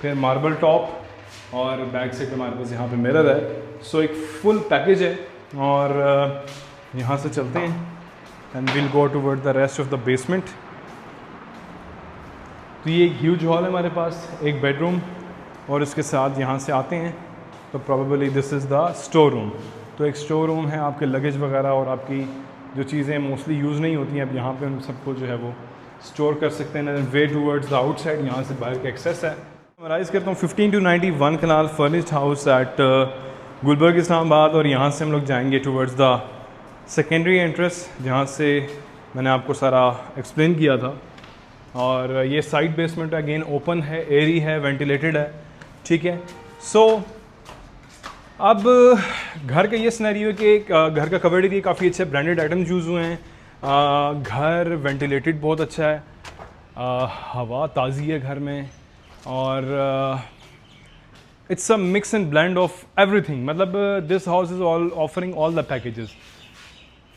फिर मार्बल टॉप और बैक साइड हमारे पास यहाँ पे मिरर है. सो एक फुल पैकेज है. और यहाँ से चलते हैं and will go toward the rest of the basement. तो ये एक ह्यूज हॉल है हमारे पास, एक बेडरूम और इसके साथ यहाँ से आते हैं तो probably this is the store room. तो एक स्टोर रूम है, आपके लगेज वगैरह और आपकी जो चीज़ें मोस्टली यूज़ नहीं होती हैं अब यहाँ पे उन सबको जो है वो स्टोर कर सकते हैं. वे टूवर्ड्स द आउटसाइड, यहाँ से बाहर का एक्सेस है. समराइज़ करता हूँ, 15-91 kanal furnished house at Gulberg Islamabad. और यहाँ से हम लोग जाएंगे टूवर्ड्स द सेकेंडरी एंट्रेंस, जहाँ से मैंने आपको सारा एक्सप्लेन किया था. और ये साइड बेसमेंट अगेन ओपन है, एयरी है, वेंटिलेटेड है. ठीक है. सो अब घर का ये सिनेरियो है कि घर का कवर्ड एरिया काफ़ी अच्छा है, ब्रांडेड आइटम्स यूज़ हुए हैं. घर वेंटिलेटेड बहुत अच्छा है, हवा ताज़ी है घर में और it's a mix and blend of everything. मतलब this house is all offering all the packages.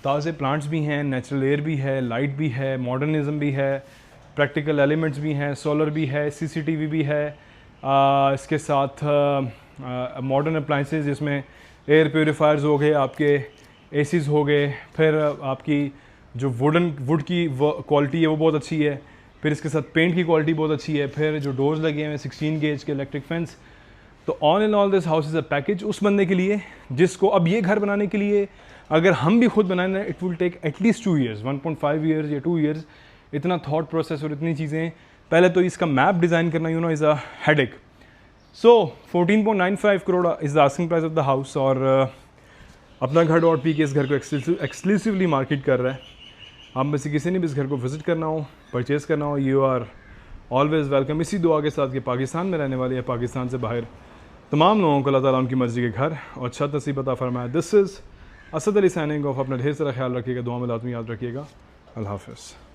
ताज़े प्लांट्स भी हैं, नेचुरल एयर भी है, लाइट भी है, मॉडर्निज्म भी है, प्रैक्टिकल एलिमेंट्स भी हैं, सोलर भी है, सीसीटीवी भी है. इसके साथ मॉडर्न अप्लाइंसेस जिसमें एयर प्योरीफायर्स हो गए, आपके एसीज़ हो गए, फिर आपकी जो वुड की क्वालिटी है वो बहुत अच्छी है, फिर इसके साथ पेंट की क्वालिटी बहुत अच्छी है, फिर जो डोर्स लगे हैं 16 गेज के इलेक्ट्रिक फेंस. तो all in all this house is a package उस बंदे के लिए जिसको अब ये घर बनाने के लिए अगर हम भी खुद बनाए, it will take at least 2 years, 1.5 years या 2 ईयर्स. इतना थॉट प्रोसेस और इतनी चीज़ें. पहले तो इसका मैप डिज़ाइन करना is a headache. So 14.95 crore is the asking price of the house. और अपना घर .p के इस घर को एक्सक्लूसिवली मार्केट कर रहा है. आप में से किसी ने भी इस घर को विज़िट करना हो, परचेज़ करना हो, यू आर ऑलवेज़ वेलकम. इसी दुआ के साथ कि पाकिस्तान में रहने वाले या पाकिस्तान से बाहर तमाम लोगों को अल्लाह ताला उनकी मर्ज़ी के घर और छत नसीब अता फरमाए. This is Asad Ali signing off. अपना ढेर सारा ख्याल रखिएगा, दुआ में लाज़मी याद रखिएगा. अल्लाह हाफ़िज़.